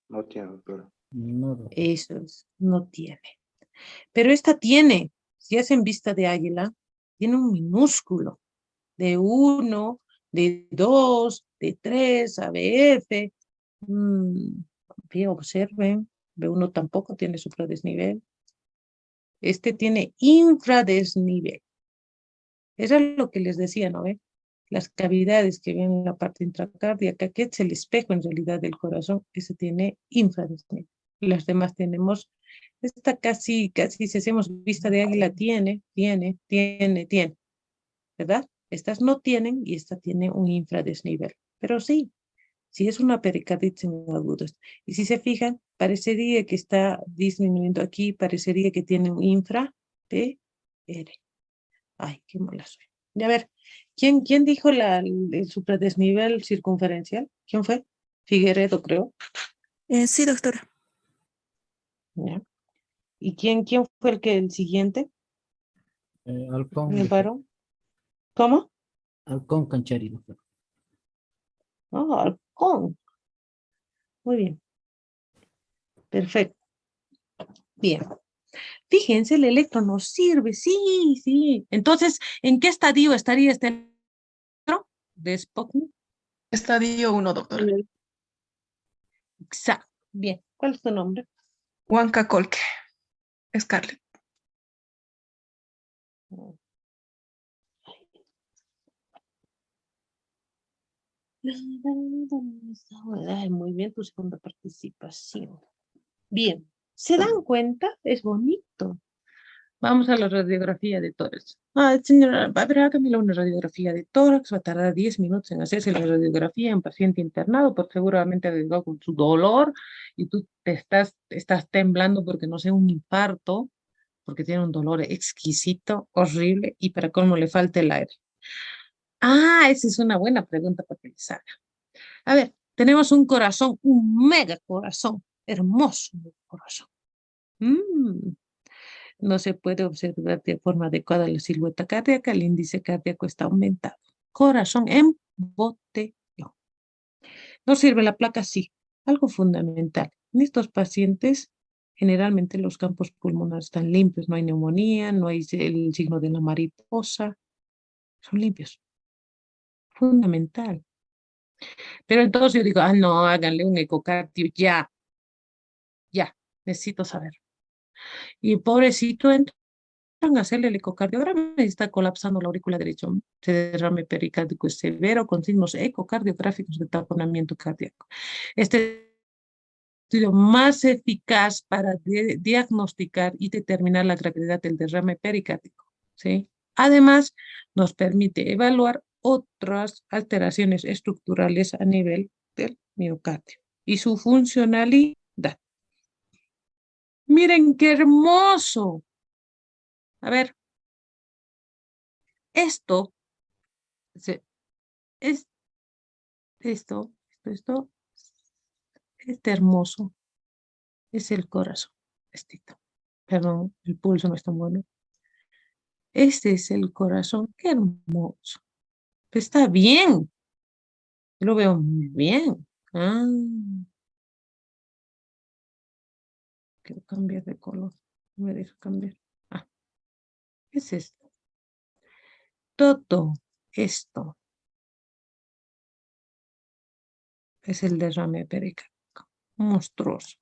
No tiene, doctora. No, doctora. Eso es, no tiene. Pero esta tiene, si hacen vista de águila, tiene un minúsculo de 1, de 2, de 3, ABF. Bien, observen, B1 tampoco tiene supradesnivel. Este tiene infradesnivel. Eso es lo que les decía, ¿no ve? Las cavidades que ven en la parte intracardíaca, que es el espejo en realidad del corazón, ese tiene infradesnivel. Las demás tenemos, esta casi, si hacemos vista de águila, tiene, ¿verdad? Estas no tienen y esta tiene un infradesnivel. Pero sí, sí es una pericarditis en agudos. Y si se fijan, parecería que está disminuyendo aquí, parecería que tiene un infra PR. Ay, qué mala soy. Y a ver, ¿quién dijo el supradesnivel circunferencial? ¿Quién fue? Figueredo, creo. Sí, doctora. ¿Ya? ¿Y quién fue el siguiente? Halcón, ¿Me doctor. paró? ¿Cómo? Halcón Canchari, doctor. Oh, halcón. Muy bien. Perfecto. Bien. Fíjense, el electro nos sirve. Sí, sí. Entonces, ¿en qué estadio estaría este electro? De Sputnik. Estadio 1, doctor. Exacto. Bien. ¿Cuál es tu nombre? Huanca Colque. Scarlett. Ay, muy bien, tu segunda participación. Bien, ¿se dan cuenta? Es bonito. Vamos a la radiografía de tórax. Ah, señora, a ver, hágame una radiografía de tórax. Va a tardar 10 minutos en hacerse la radiografía en paciente internado, porque seguramente ha llegado con su dolor y tú estás temblando porque no sé, un infarto, porque tiene un dolor exquisito, horrible, y para colmo le falta el aire. Ah, esa es una buena pregunta para que les haga. A ver, tenemos un corazón, un mega corazón, hermoso corazón. No se puede observar de forma adecuada la silueta cardíaca, el índice cardíaco está aumentado. Corazón en botellón. ¿No sirve la placa? Sí, algo fundamental. En estos pacientes, generalmente los campos pulmonares están limpios, no hay neumonía, no hay el signo de la mariposa, son limpios. Fundamental. Pero entonces yo digo, no, háganle un ecocardio ya, necesito saber. Y pobrecito, entran a hacerle el ecocardiograma y está colapsando la aurícula derecha. Se derrame pericárdico severo con signos ecocardiográficos de taponamiento cardíaco. Este estudio más eficaz para diagnosticar y determinar la gravedad del derrame pericárdico, ¿sí? Además, nos permite evaluar otras alteraciones estructurales a nivel del miocardio y su funcionalidad. Miren qué hermoso. A ver, esto es esto, este hermoso es el corazón. Perdón, el pulso no está bueno. Este es el corazón, qué hermoso. Está bien, lo veo muy bien. Ah, quiero cambiar de color. No me deja cambiar. Ah, ¿qué es esto? Todo esto es el derrame pericárdico. Monstruoso,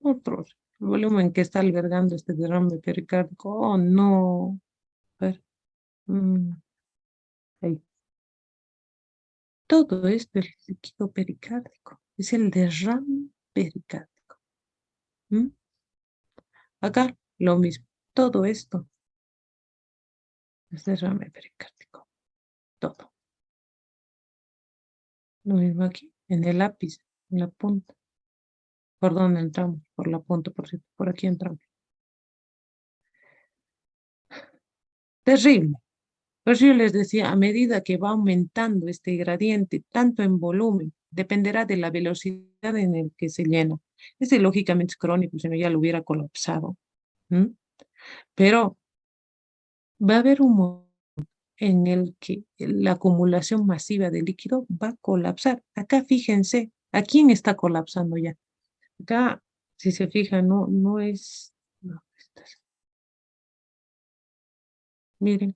monstruoso. El volumen que está albergando este derrame pericárdico. Oh, no. A ver. Ahí. Todo esto es líquido pericárdico. Es el derrame pericárdico. ¿Mm? Acá lo mismo. Todo esto es derrame pericárdico. Todo. Lo mismo aquí, en el ápice, en la punta. ¿Por dónde entramos? Por la punta, por cierto. Por aquí entramos. Terrible. Pues yo les decía, a medida que va aumentando este gradiente, tanto en volumen, dependerá de la velocidad en el que se llena. Este lógicamente es crónico, si no ya lo hubiera colapsado. ¿Mm? Pero va a haber un momento en el que la acumulación masiva de líquido va a colapsar. Acá fíjense, ¿a quién está colapsando ya? Acá, si se fijan, no es... No, miren,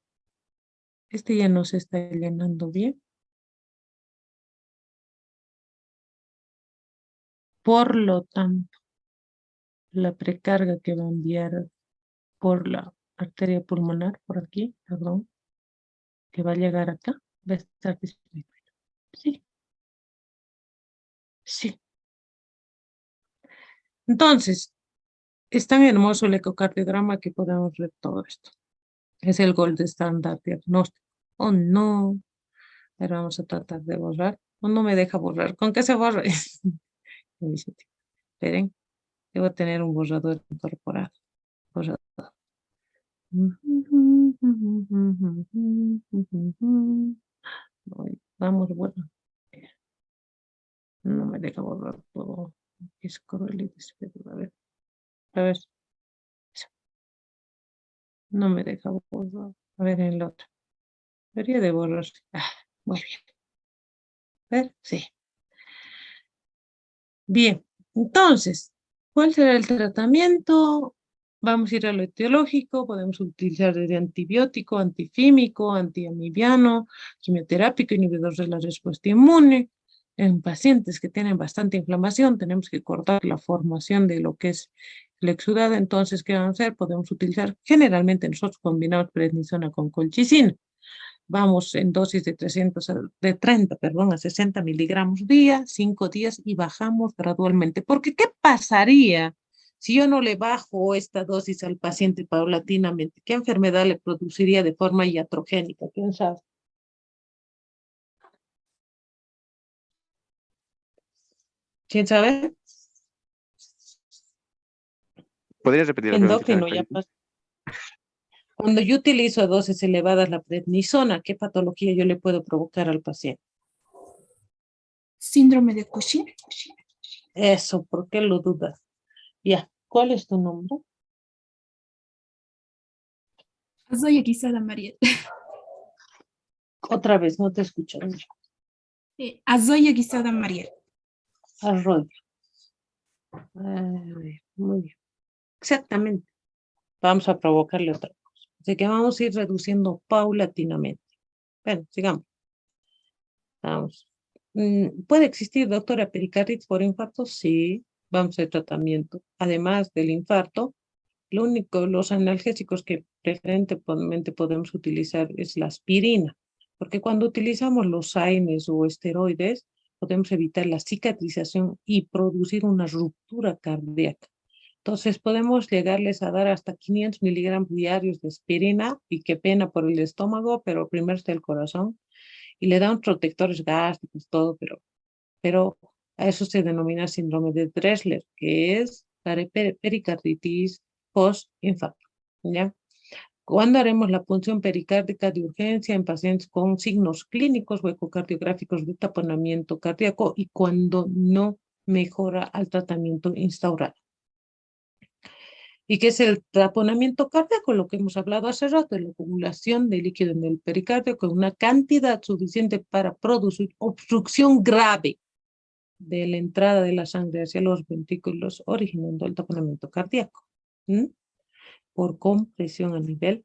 este ya no se está llenando bien. Por lo tanto, la precarga que va a enviar por la arteria pulmonar, por aquí, perdón, que va a llegar acá, va a estar disminuida. Sí, sí. Entonces, es tan hermoso el ecocardiograma que podemos ver todo esto. Es el gold estándar diagnóstico. Oh, no. Pero vamos a tratar de borrar. Oh, no me deja borrar. ¿Con qué se borra? Esperen. Debo tener un borrador incorporado. Borrador. Vamos, bueno. No me deja borrar todo. Es correlito. A ver. A ver. No me deja borrar. A ver en el otro. Debería de borrarse. Ah, muy bien. A ver, sí. Bien. Entonces, ¿cuál será el tratamiento? Vamos a ir a lo etiológico. Podemos utilizar desde antibiótico, antifímico, antiamibiano, quimioterápico, inhibidor de la respuesta inmune. En pacientes que tienen bastante inflamación, tenemos que cortar la formación de lo que es el exudado. Entonces, ¿qué vamos a hacer? Podemos utilizar, generalmente nosotros combinamos prednisona con colchicina. Vamos en dosis de 30, perdón, a 60 miligramos día, 5 días y bajamos gradualmente. Porque, ¿qué pasaría si yo no le bajo esta dosis al paciente paulatinamente? ¿Qué enfermedad le produciría de forma iatrogénica? ¿Quién sabe? ¿Quién sabe? ¿Podrías repetir la preguntita? Endocrino, ya pasa. Cuando yo utilizo dosis elevadas la prednisona, ¿qué patología yo le puedo provocar al paciente? Síndrome de Cushing. Eso, ¿por qué lo dudas? Ya, ¿cuál es tu nombre? Azoya Quesada Mariel. Otra vez, no te escucho. Azoya Quesada Mariel. Arroyo. Muy bien. Exactamente. Vamos a provocarle otra cosa. Así que vamos a ir reduciendo paulatinamente. Bueno, sigamos. Vamos. ¿Puede existir, doctora, pericarditis por infarto? Sí. Vamos al tratamiento. Además del infarto, los analgésicos que preferentemente podemos utilizar es la aspirina, porque cuando utilizamos los AINES o esteroides, podemos evitar la cicatrización y producir una ruptura cardíaca. Entonces podemos llegarles a dar hasta 500 miligramos diarios de aspirina, y qué pena por el estómago, pero primero está el corazón, y le dan protectores gástricos, todo, pero a eso se denomina síndrome de Dressler, que es pericarditis post-infarto, ¿ya? ¿Cuándo haremos la punción pericárdica de urgencia en pacientes con signos clínicos o ecocardiográficos de taponamiento cardíaco y cuando no mejora al tratamiento instaurado? ¿Y qué es el taponamiento cardíaco? Lo que hemos hablado hace rato, la acumulación de líquido en el pericardio con una cantidad suficiente para producir obstrucción grave de la entrada de la sangre hacia los ventrículos, originando el taponamiento cardíaco, por compresión a nivel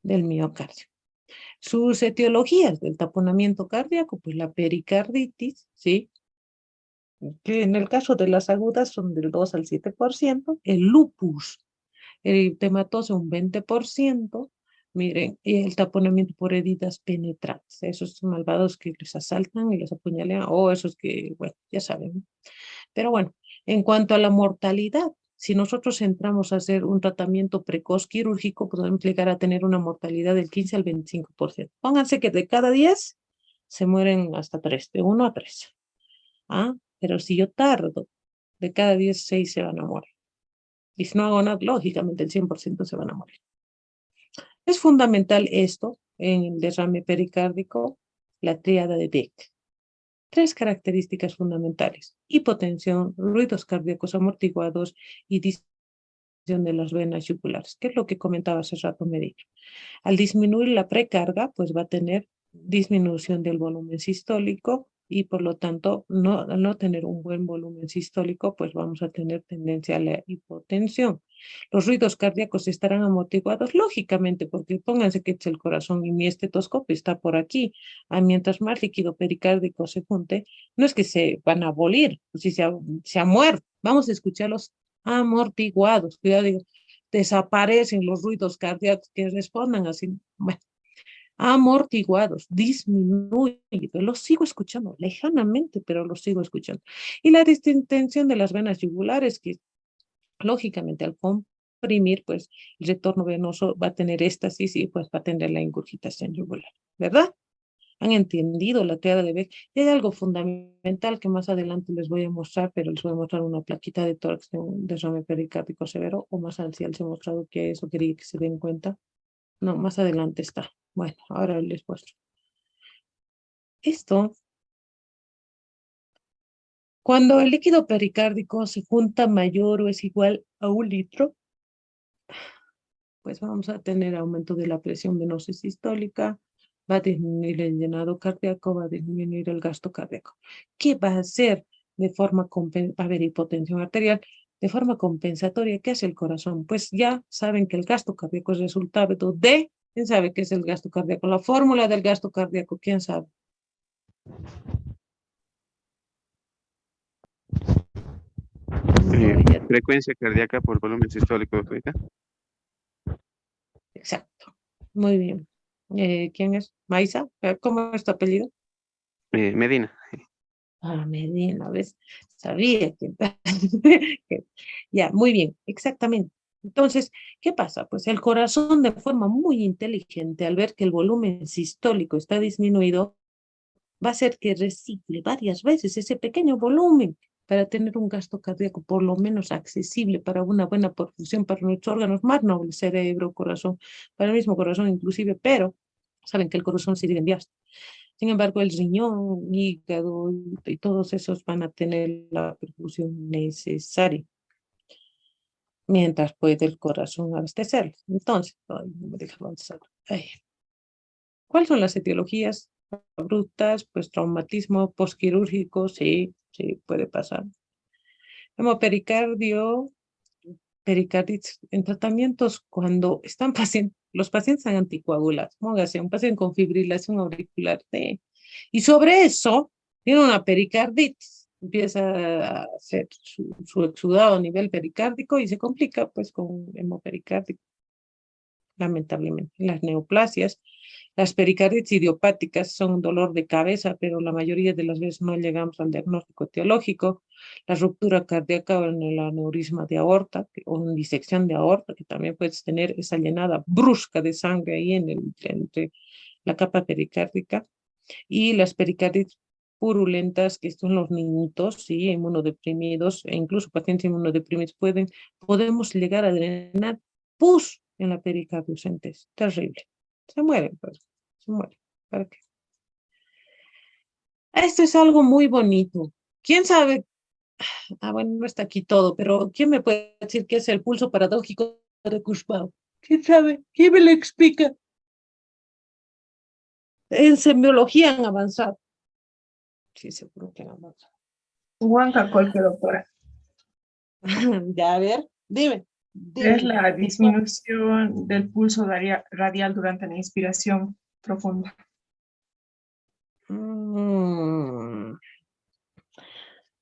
del miocardio. Sus etiologías del taponamiento cardíaco, pues la pericarditis, ¿sí? Que en el caso de las agudas son del 2 al 7%, el lupus eritematoso un 20%, miren, y el taponamiento por heridas penetrantes, esos malvados que les asaltan y les apuñalean, o esos que, bueno, ya saben. Pero bueno, en cuanto a la mortalidad, si nosotros entramos a hacer un tratamiento precoz quirúrgico, podemos llegar a tener una mortalidad del 15 al 25%. Pónganse que de cada 10 se mueren hasta 3, de 1 a 3. Pero si yo tardo, de cada 10, 6 se van a morir. Y si no hago nada, lógicamente el 100% se van a morir. Es fundamental esto en el derrame pericárdico, la tríada de Beck. 3 características fundamentales: hipotensión, ruidos cardíacos amortiguados y disminución de las venas yugulares, que es lo que comentaba hace rato Medina. Al disminuir la precarga, pues va a tener disminución del volumen sistólico y por lo tanto, al no tener un buen volumen sistólico, pues vamos a tener tendencia a la hipotensión. Los ruidos cardíacos estarán amortiguados, lógicamente, porque pónganse que es el corazón y mi estetoscopio está por aquí. Mientras más líquido pericárdico se junte, no es que se van a abolir, si se ha muerto. Vamos a escucharlos amortiguados, cuidado, digo, desaparecen los ruidos cardíacos que respondan así. Bueno, amortiguados, disminuye, los sigo escuchando lejanamente, pero los sigo escuchando. Y la distensión de las venas yugulares, que lógicamente al comprimir, pues el retorno venoso va a tener éstasis y pues va a tener la ingurgitación yugular, ¿verdad? ¿Han entendido la teoría de Beck? Y hay algo fundamental que más adelante les voy a mostrar, pero les voy a mostrar una plaquita de tórax de un derrame pericárdico severo, o más adelante les he mostrado que eso quería que se den cuenta. No, más adelante está. Bueno, ahora les muestro. Esto, cuando el líquido pericárdico se junta mayor o es igual a 1 litro, pues vamos a tener aumento de la presión venosa y sistólica, va a disminuir el llenado cardíaco, va a disminuir el gasto cardíaco. ¿Qué va a hacer de forma va a haber hipotensión arterial? De forma compensatoria, ¿qué hace el corazón? Pues ya saben que el gasto cardíaco es resultado de, ¿quién sabe qué es el gasto cardíaco? La fórmula del gasto cardíaco, ¿quién sabe? Frecuencia cardíaca por volumen sistólico, doctorita. Exacto. Muy bien. ¿Quién es? ¿Maisa? ¿Cómo es tu apellido? Medina. Ah, Medina, ¿ves? Sabía que... Ya, muy bien, exactamente. Entonces, ¿qué pasa? Pues el corazón de forma muy inteligente, al ver que el volumen sistólico está disminuido, va a hacer que recicle varias veces ese pequeño volumen para tener un gasto cardíaco por lo menos accesible para una buena perfusión para nuestros órganos más nobles, cerebro, corazón, para el mismo corazón inclusive, pero saben que el corazón sigue en diástole. Sin embargo, el riñón, hígado y todos esos van a tener la perfusión necesaria, mientras puede el corazón abastecerlos. Entonces, ay, no me deja avanzar. Ay. ¿Cuáles son las etiologías abruptas? Pues traumatismo postquirúrgico, sí, sí, puede pasar. Hemopericardio, pericarditis, en tratamientos cuando están pacientes, los pacientes están anticoagulados, póngase un paciente con fibrilación auricular, sí. Y sobre eso, tiene una pericarditis, empieza a hacer su exudado a nivel pericárdico y se complica pues con hemopericardio, lamentablemente. Las neoplasias, las pericarditis idiopáticas son un dolor de cabeza, pero la mayoría de las veces no llegamos al diagnóstico etiológico. La ruptura cardíaca o en el aneurisma de aorta o en disección de aorta, que también puedes tener esa llenada brusca de sangre ahí entre la capa pericárdica. Y las pericarditis purulentas, que son los niñitos, ¿sí? Inmunodeprimidos, e incluso pacientes inmunodeprimidos podemos llegar a drenar pus en la pericardiocentesis. Terrible. Se mueren, pues. Se mueren. ¿Para qué? Esto es algo muy bonito. ¿Quién sabe? Ah, bueno, no está aquí todo, pero ¿quién me puede decir qué es el pulso paradójico de Kurzbach? ¿Quién sabe? ¿Quién me lo explica? En semiología han avanzado. Sí, seguro que han avanzado. Huanca Colque, doctora. Ya, a ver, dime. Es la disminución del pulso radial durante la inspiración profunda.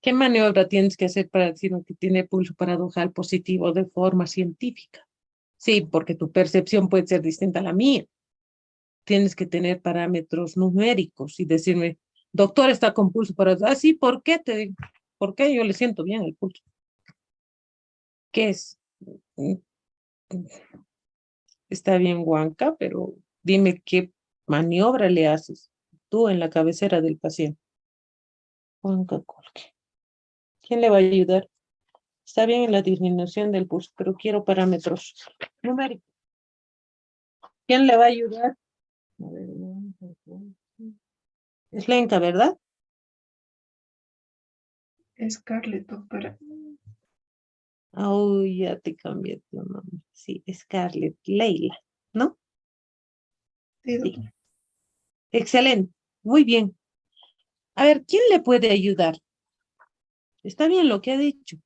¿Qué maniobra tienes que hacer para decir que tiene pulso paradojal positivo de forma científica? Sí, porque tu percepción puede ser distinta a la mía. Tienes que tener parámetros numéricos y decirme, doctor, está con pulso paradojal. Ah, sí, ¿por qué te digo? ¿Por qué yo le siento bien el pulso? ¿Qué es? Está bien, Huanca, pero dime qué maniobra le haces tú en la cabecera del paciente. Huanca Colque. ¿Quién le va a ayudar? Está bien en la disminución del pulso, pero quiero parámetros numéricos. ¿Quién le va a ayudar? A ver, es Lenka, ¿verdad? Scarlett, doctora. Oh, ya te cambié tu nombre. Sí, Scarlett Leila, ¿no? Sí, Sí. doctora. Excelente, muy bien. A ver, ¿quién le puede ayudar? Está bien lo que ha dicho,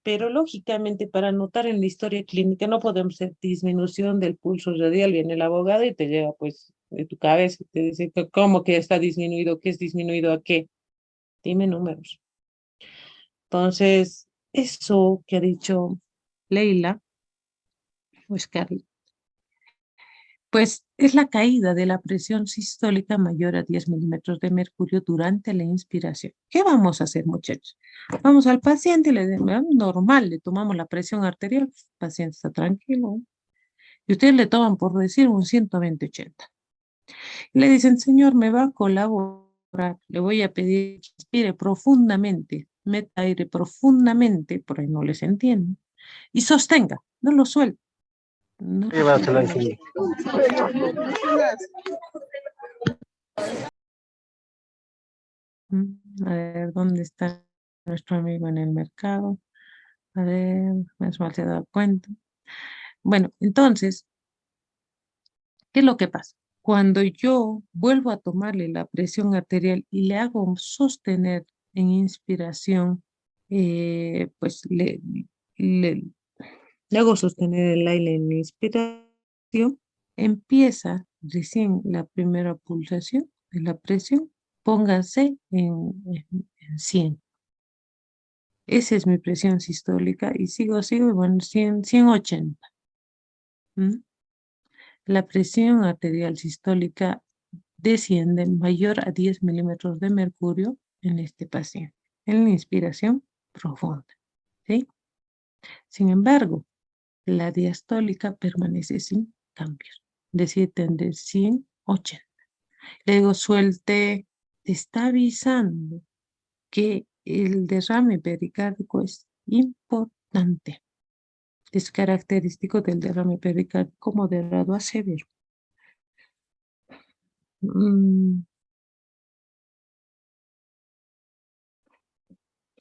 pero lógicamente para anotar en la historia clínica no podemos hacer disminución del pulso radial. Viene el abogado y te lleva pues de tu cabeza y te dice, ¿cómo que está disminuido? ¿Qué es disminuido a qué? Dime números. Entonces, eso que ha dicho Leila, o Scarlett, pues es la caída de la presión sistólica mayor a 10 milímetros de mercurio durante la inspiración. ¿Qué vamos a hacer, muchachos? Vamos al paciente y le decimos, normal, le tomamos la presión arterial, el paciente está tranquilo, y ustedes le toman, por decir, un 120/80. Le dicen, señor, me va a colaborar, le voy a pedir que inspire profundamente, meta aire profundamente, por ahí no les entiendo, y sostenga, no lo suelte. No Sí, lo va, se la suelte. entiendo. A ver, ¿dónde está nuestro amigo en el mercado? A ver, menos mal se ha dado cuenta. Bueno, entonces, ¿qué es lo que pasa? Cuando yo vuelvo a tomarle la presión arterial y le hago sostener en inspiración, pues le, le hago sostener el aire en inspiración, empieza recién la primera pulsación de la presión, póngase en 100. Esa es mi presión sistólica y sigo, y bueno, 180. ¿Mm? La presión arterial sistólica desciende mayor a 10 milímetros de mercurio en este paciente, en la inspiración profunda. ¿Sí? Sin embargo, la diastólica permanece sin cambios, de 180. Le digo, suelte, te está avisando que el derrame pericárdico es importante. Es característico del derrame pericárdico moderado a severo.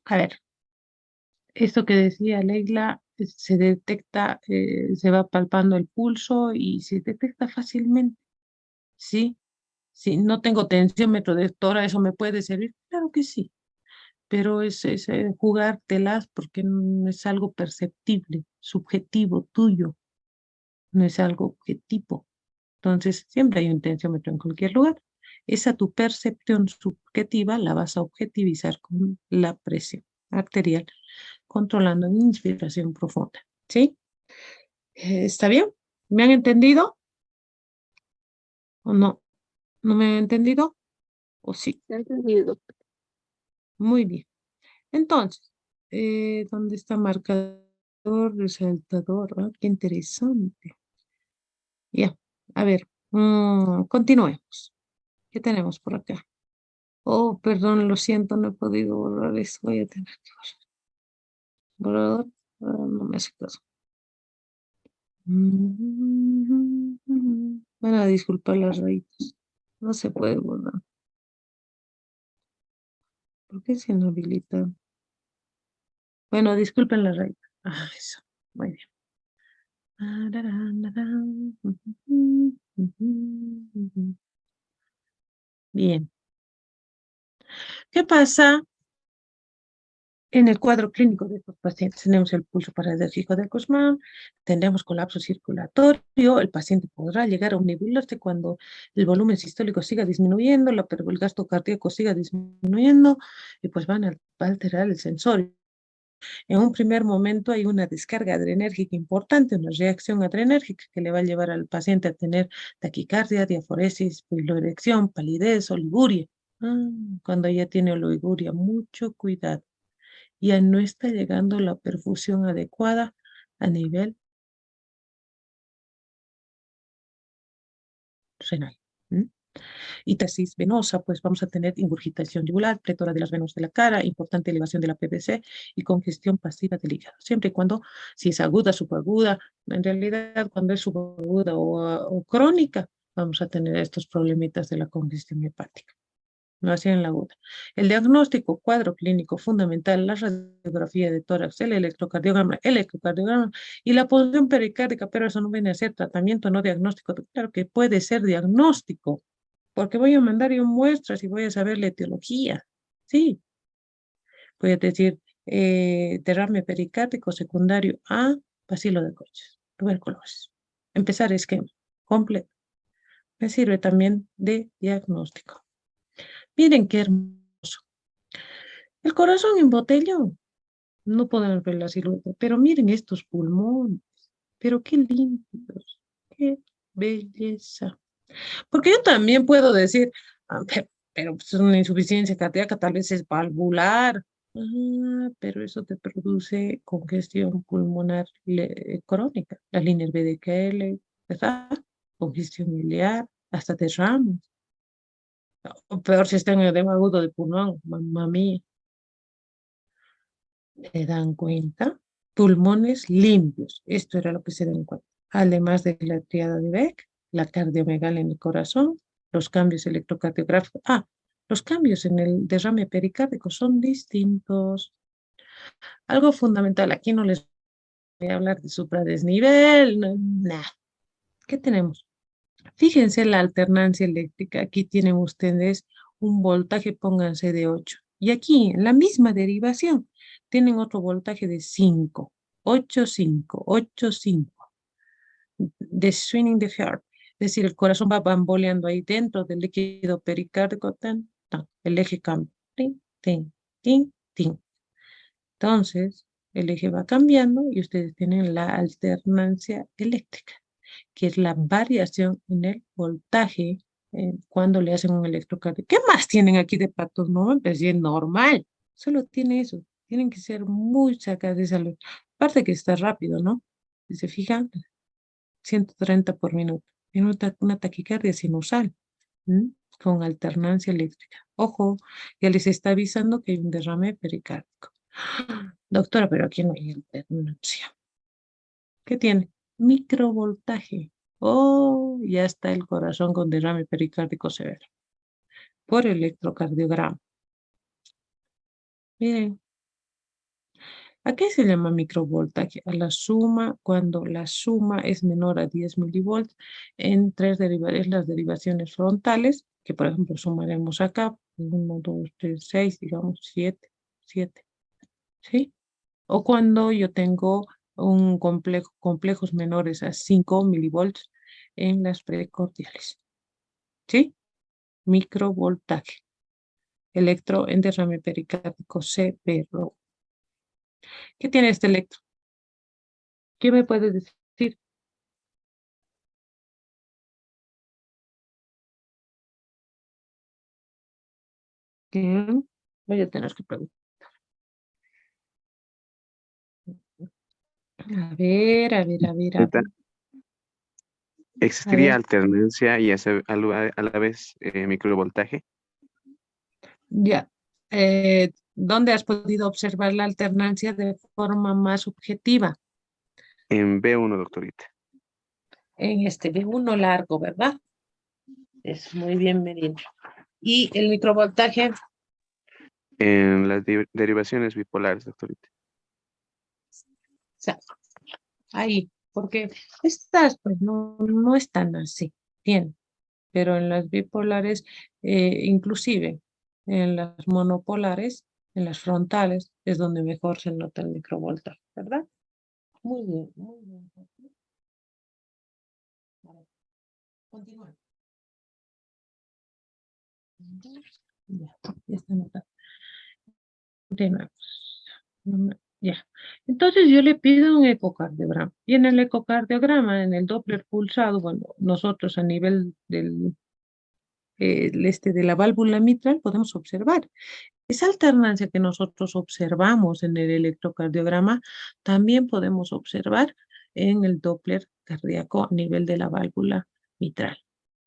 A ver, esto que decía Leila, se detecta, se va palpando el pulso y se detecta fácilmente. ¿Sí? Si no tengo tensiómetro de tora, ¿eso me puede servir? Claro que sí, pero es jugártelas porque no es algo perceptible, subjetivo, tuyo, no es algo objetivo. Entonces, siempre hay un tensiómetro en cualquier lugar. Esa tu percepción subjetiva la vas a objetivizar con la presión arterial, controlando una inspiración profunda. ¿Sí? ¿Está bien? ¿Me han entendido? ¿O no? ¿No me han entendido? ¿O sí? ¿Se ha entendido? Muy bien. Entonces, ¿dónde está marcador, resaltador? Ah, qué interesante. Ya, a ver, continuemos. ¿Qué tenemos por acá? Oh, perdón, lo siento, no he podido borrar eso. Voy a tener que borrar. Borrador, no me hace caso. Van a disculpar las rayitas. No se puede borrar. ¿Por qué se inhabilita? Bueno, disculpen las rayitas. Ah, eso. Muy bien. Bien. ¿Qué pasa en el cuadro clínico de estos pacientes? Tenemos el pulso paradérgico de Guzmán, tendremos colapso circulatorio, el paciente podrá llegar a omnibularse cuando el volumen sistólico siga disminuyendo, el gasto cardíaco siga disminuyendo, y pues va a alterar el sensorio. En un primer momento hay una descarga adrenérgica importante, una reacción adrenérgica que le va a llevar al paciente a tener taquicardia, diaforesis, piloerección, palidez, oliguria. Cuando ya tiene oliguria, mucho cuidado. Ya no está llegando la perfusión adecuada a nivel renal. Y tesis venosa, pues vamos a tener ingurgitación yugular, pletora de las venas de la cara, importante elevación de la PVC y congestión pasiva del hígado. Siempre y cuando, si es aguda, subaguda, en realidad cuando es subaguda o crónica, vamos a tener estos problemitas de la congestión hepática. No así en la aguda. El diagnóstico, cuadro clínico fundamental, la radiografía de tórax, el electrocardiograma y la punción pericárdica, pero eso no viene a ser tratamiento, no diagnóstico. Claro que puede ser diagnóstico, porque voy a mandar yo muestras y voy a saber la etiología. Sí, voy a decir derrame pericárdico secundario a bacilo de Koch, tuberculosis. Empezar esquema completo. Me sirve también de diagnóstico. Miren qué hermoso. El corazón en botellón. No podemos ver la silueta, pero miren estos pulmones, pero qué limpios, qué belleza. Porque yo también puedo decir, pero pues, una insuficiencia cardíaca tal vez es valvular. Pero eso te produce congestión pulmonar crónica, las líneas BDKL, ¿verdad? Congestión miliar, hasta derrames. O peor si está en edema agudo de pulmón, mamá mía. ¿Se dan cuenta? Pulmones limpios, esto era lo que se dan cuenta. Además de la triada de Beck, la cardiomegalia en el corazón, los cambios electrocardiográficos. Los cambios en el derrame pericárdico son distintos. Algo fundamental, aquí no les voy a hablar de supradesnivel, nada. ¿Qué tenemos? Fíjense la alternancia eléctrica. Aquí tienen ustedes un voltaje, pónganse de 8. Y aquí, en la misma derivación, tienen otro voltaje de 5. 8, 5, 8, 5. The swinging the heart. Es decir, el corazón va bamboleando ahí dentro del líquido pericárdico. Tan, tan. El eje cambia. Tin, tin, tin, tin. Entonces, el eje va cambiando y ustedes tienen la alternancia eléctrica, que es la variación en el voltaje cuando le hacen un electrocardio. ¿Qué más tienen aquí de patos? No, pues es normal. Solo tiene eso. Tienen que ser muy sacados de salud. Aparte que está rápido, ¿no? Si se fijan, 130 por minuto. Tiene una taquicardia sinusal, con alternancia eléctrica. Ojo, ya les está avisando que hay un derrame pericárdico. Doctora, pero aquí no hay alternancia. ¿Qué tiene? Microvoltaje. Oh, ya está el corazón con derrame pericárdico severo. Por electrocardiograma. Miren, ¿a qué se llama microvoltaje? A la suma, cuando la suma es menor a 10 milivolts en las derivaciones frontales, que por ejemplo sumaremos acá, 1, 2, 3, 6, digamos 7, 7, ¿sí? O cuando yo tengo complejos menores a 5 milivolts en las precordiales, ¿sí? Microvoltaje. Electro en derrame pericárdico severo. ¿Qué tiene este electro? ¿Qué me puede decir? ¿Qué? Voy a tener que preguntar. A ver, a ver, a ver, a ver. ¿Existiría ver. alternancia y a la vez microvoltaje? Ya. ¿Dónde has podido observar la alternancia de forma más objetiva? En B1, doctorita. En este B1 largo, ¿verdad? Es muy bien medido. ¿Y el microvoltaje? En las derivaciones bipolares, doctorita. O sea, ahí, porque estas pues no están así, bien, pero en las bipolares, inclusive en las monopolares, en las frontales, es donde mejor se nota el microvoltaje, ¿verdad? Muy bien, muy bien. Continúa. Ya está notado. Continuamos. Ya. Entonces yo le pido un ecocardiograma. Y en el ecocardiograma, en el Doppler pulsado, bueno, nosotros a nivel de la válvula mitral podemos observar. Esa alternancia que nosotros observamos en el electrocardiograma, también podemos observar en el Doppler cardíaco a nivel de la válvula mitral,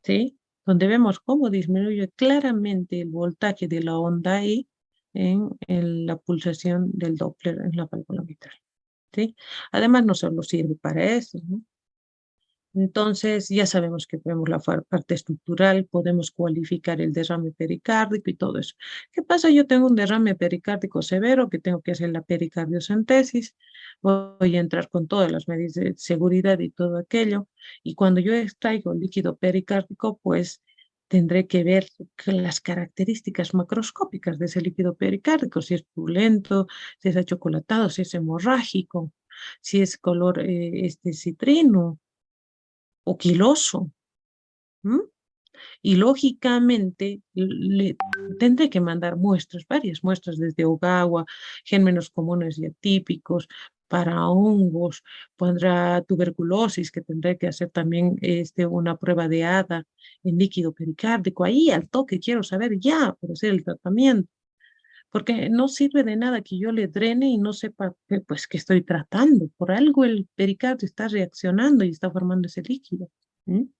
¿sí? Donde vemos cómo disminuye claramente el voltaje de la onda I en la pulsación del Doppler en la válvula mitral, ¿sí? Además, no solo sirve para eso, ¿no? Entonces, ya sabemos que vemos la parte estructural, podemos cualificar el derrame pericárdico y todo eso. ¿Qué pasa? Yo tengo un derrame pericárdico severo que tengo que hacer la pericardiocentesis, voy a entrar con todas las medidas de seguridad y todo aquello, y cuando yo extraigo líquido pericárdico, pues tendré que ver las características macroscópicas de ese líquido pericárdico, si es purulento, si es achocolatado, si es hemorrágico, si es color citrino o quiloso. Y lógicamente le tendré que mandar muestras, varias muestras desde Ogawa, gérmenes comunes y atípicos, para hongos, pondrá tuberculosis, que tendré que hacer también una prueba de ADA en líquido pericárdico. Ahí al toque quiero saber ya para hacer el tratamiento, porque no sirve de nada que yo le drene y no sepa pues que estoy tratando. Por algo el pericardio está reaccionando y está formando ese líquido. ¿Mm?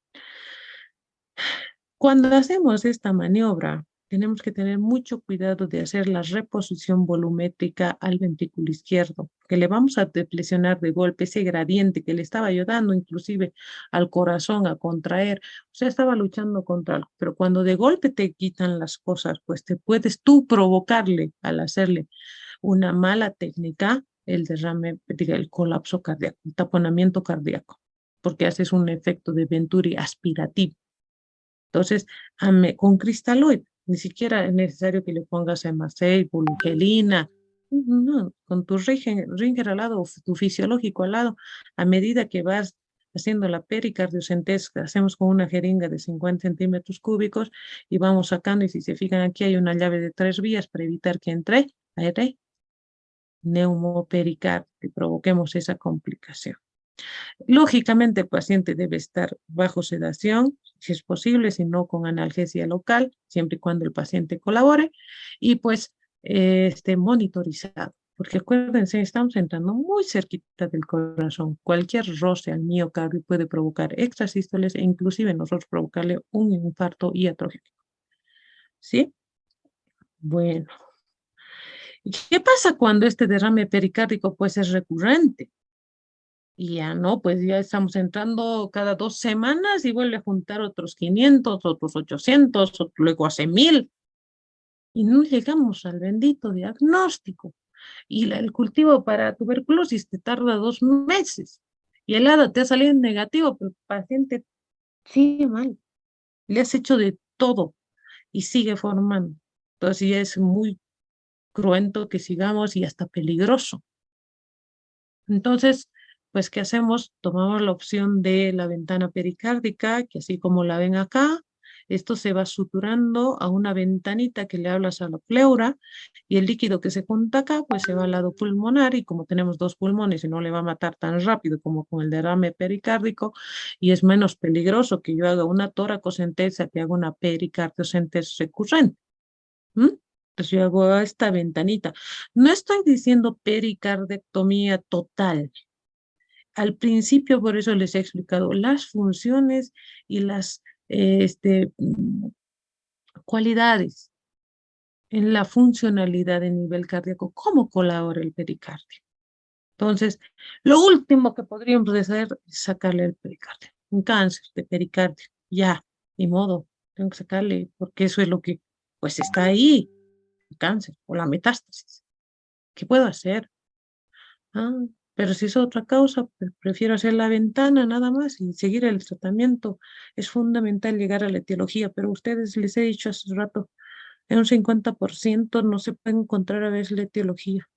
Cuando hacemos esta maniobra, tenemos que tener mucho cuidado de hacer la reposición volumétrica al ventrículo izquierdo, que le vamos a depresionar de golpe ese gradiente que le estaba ayudando inclusive al corazón a contraer. O sea, estaba luchando contra algo, pero cuando de golpe te quitan las cosas, pues te puedes tú provocarle al hacerle una mala técnica, el derrame, diga, el colapso cardíaco, el taponamiento cardíaco, porque haces un efecto de Venturi aspirativo. Entonces, con cristaloide, ni siquiera es necesario que le pongas hemarcel, pulgelina, no, con tu ringer al lado, o tu fisiológico al lado, a medida que vas haciendo la pericardiocentesis, que hacemos con una jeringa de 50 centímetros cúbicos y vamos sacando, y si se fijan aquí hay una llave de 3 vías para evitar que entre aire, neumopericardio, y provoquemos esa complicación. Lógicamente, el paciente debe estar bajo sedación, si es posible, si no con analgesia local, siempre y cuando el paciente colabore, y pues esté monitorizado, porque acuérdense, estamos entrando muy cerquita del corazón. Cualquier roce al miocardio puede provocar extrasístoles e inclusive nosotros provocarle un infarto iatrogénico. ¿Sí? Bueno. ¿Y qué pasa cuando este derrame pericárdico pues es recurrente? Y ya no, pues ya estamos entrando cada 2 semanas y vuelve a juntar otros 500, otros 800, luego hace 1000. Y no llegamos al bendito diagnóstico. Y el cultivo para tuberculosis te tarda 2 meses. Y el ADA te ha salido en negativo, pero el paciente sigue mal. Le has hecho de todo y sigue formando. Entonces ya es muy cruento que sigamos y hasta peligroso. Entonces, pues, ¿qué hacemos? Tomamos la opción de la ventana pericárdica, que así como la ven acá, esto se va suturando a una ventanita que le hablas a la pleura y el líquido que se junta acá, pues se va al lado pulmonar y como tenemos 2 pulmones y no le va a matar tan rápido como con el derrame pericárdico y es menos peligroso que yo haga una toracocentesis que haga una pericardiocentesis recurrente. Entonces yo hago esta ventanita. No estoy diciendo pericardectomía total. Al principio, por eso les he explicado las funciones y las cualidades en la funcionalidad de nivel cardíaco, cómo colabora el pericardio. Entonces, lo último que podríamos hacer es sacarle el pericardio. Un cáncer de pericardio, ya, ni modo, tengo que sacarle, porque eso es lo que, pues está ahí, el cáncer o la metástasis. ¿Qué puedo hacer? Pero si es otra causa, prefiero hacer la ventana nada más y seguir el tratamiento. Es fundamental llegar a la etiología, pero ustedes les he dicho hace rato, en un 50% no se puede encontrar a veces la etiología.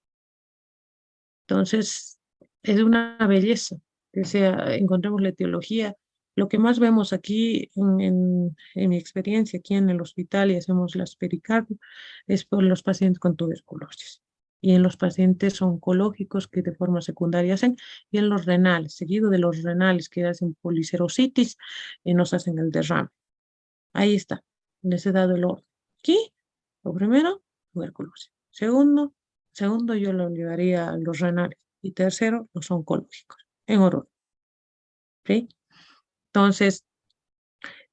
Entonces, es una belleza que encontremos la etiología. Lo que más vemos aquí en mi experiencia aquí en el hospital y hacemos las pericardio es por los pacientes con tuberculosis y en los pacientes oncológicos que de forma secundaria hacen y en los renales, seguido de los renales que hacen policerositis y nos hacen el derrame. Ahí está, les he dado el orden. Aquí, lo primero, tuberculosis. Segundo yo lo llevaría a los renales y tercero, los oncológicos, en orden. ¿Sí? Entonces,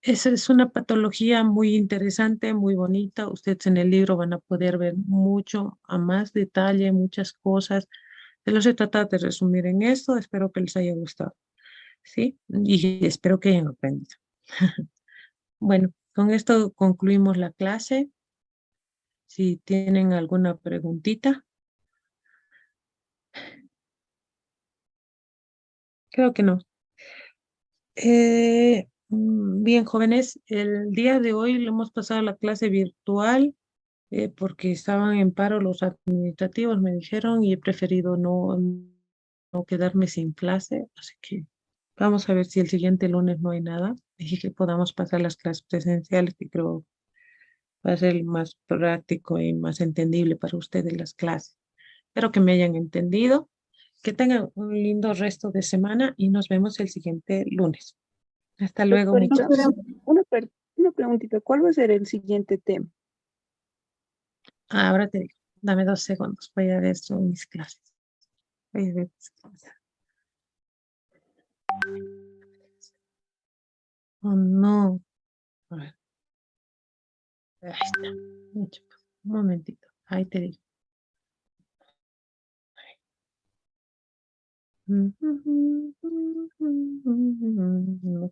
esa es una patología muy interesante, muy bonita. Ustedes en el libro van a poder ver mucho, a más detalle, muchas cosas. Se los he tratado de resumir en esto. Espero que les haya gustado. ¿Sí? Y espero que hayan aprendido. Bueno, con esto concluimos la clase. Si tienen alguna preguntita. Creo que no. Bien, jóvenes, el día de hoy le hemos pasado la clase virtual porque estaban en paro los administrativos, me dijeron, y he preferido no quedarme sin clase, así que Vamos a ver si el siguiente lunes no hay nada y que podamos pasar las clases presenciales, que creo va a ser más práctico y más entendible para ustedes las clases. Espero que me hayan entendido, que tengan un lindo resto de semana y nos vemos el siguiente lunes. Hasta luego, Doctorita, muchachos. una preguntita, ¿cuál va a ser el siguiente tema? Ahora te digo, dame 2 segundos, voy a ver son mis clases. Voy a ver mis clases. Oh, no. A ver. Ahí está. Un momentito. Ahí te digo. No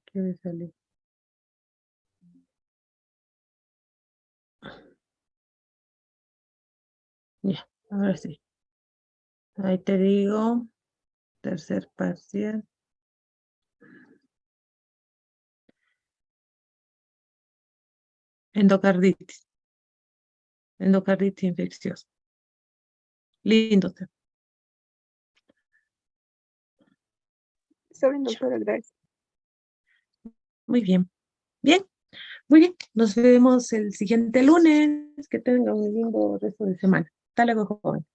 quiere salir. Ya, ahora sí. Ahí te digo. Tercer parcial. Endocarditis. Endocarditis infecciosa. Lindo tema. Está bien, doctora, gracias. Muy bien. Bien. Muy bien. Nos vemos el siguiente lunes. Que tengan un lindo resto de semana. Hasta luego, joven.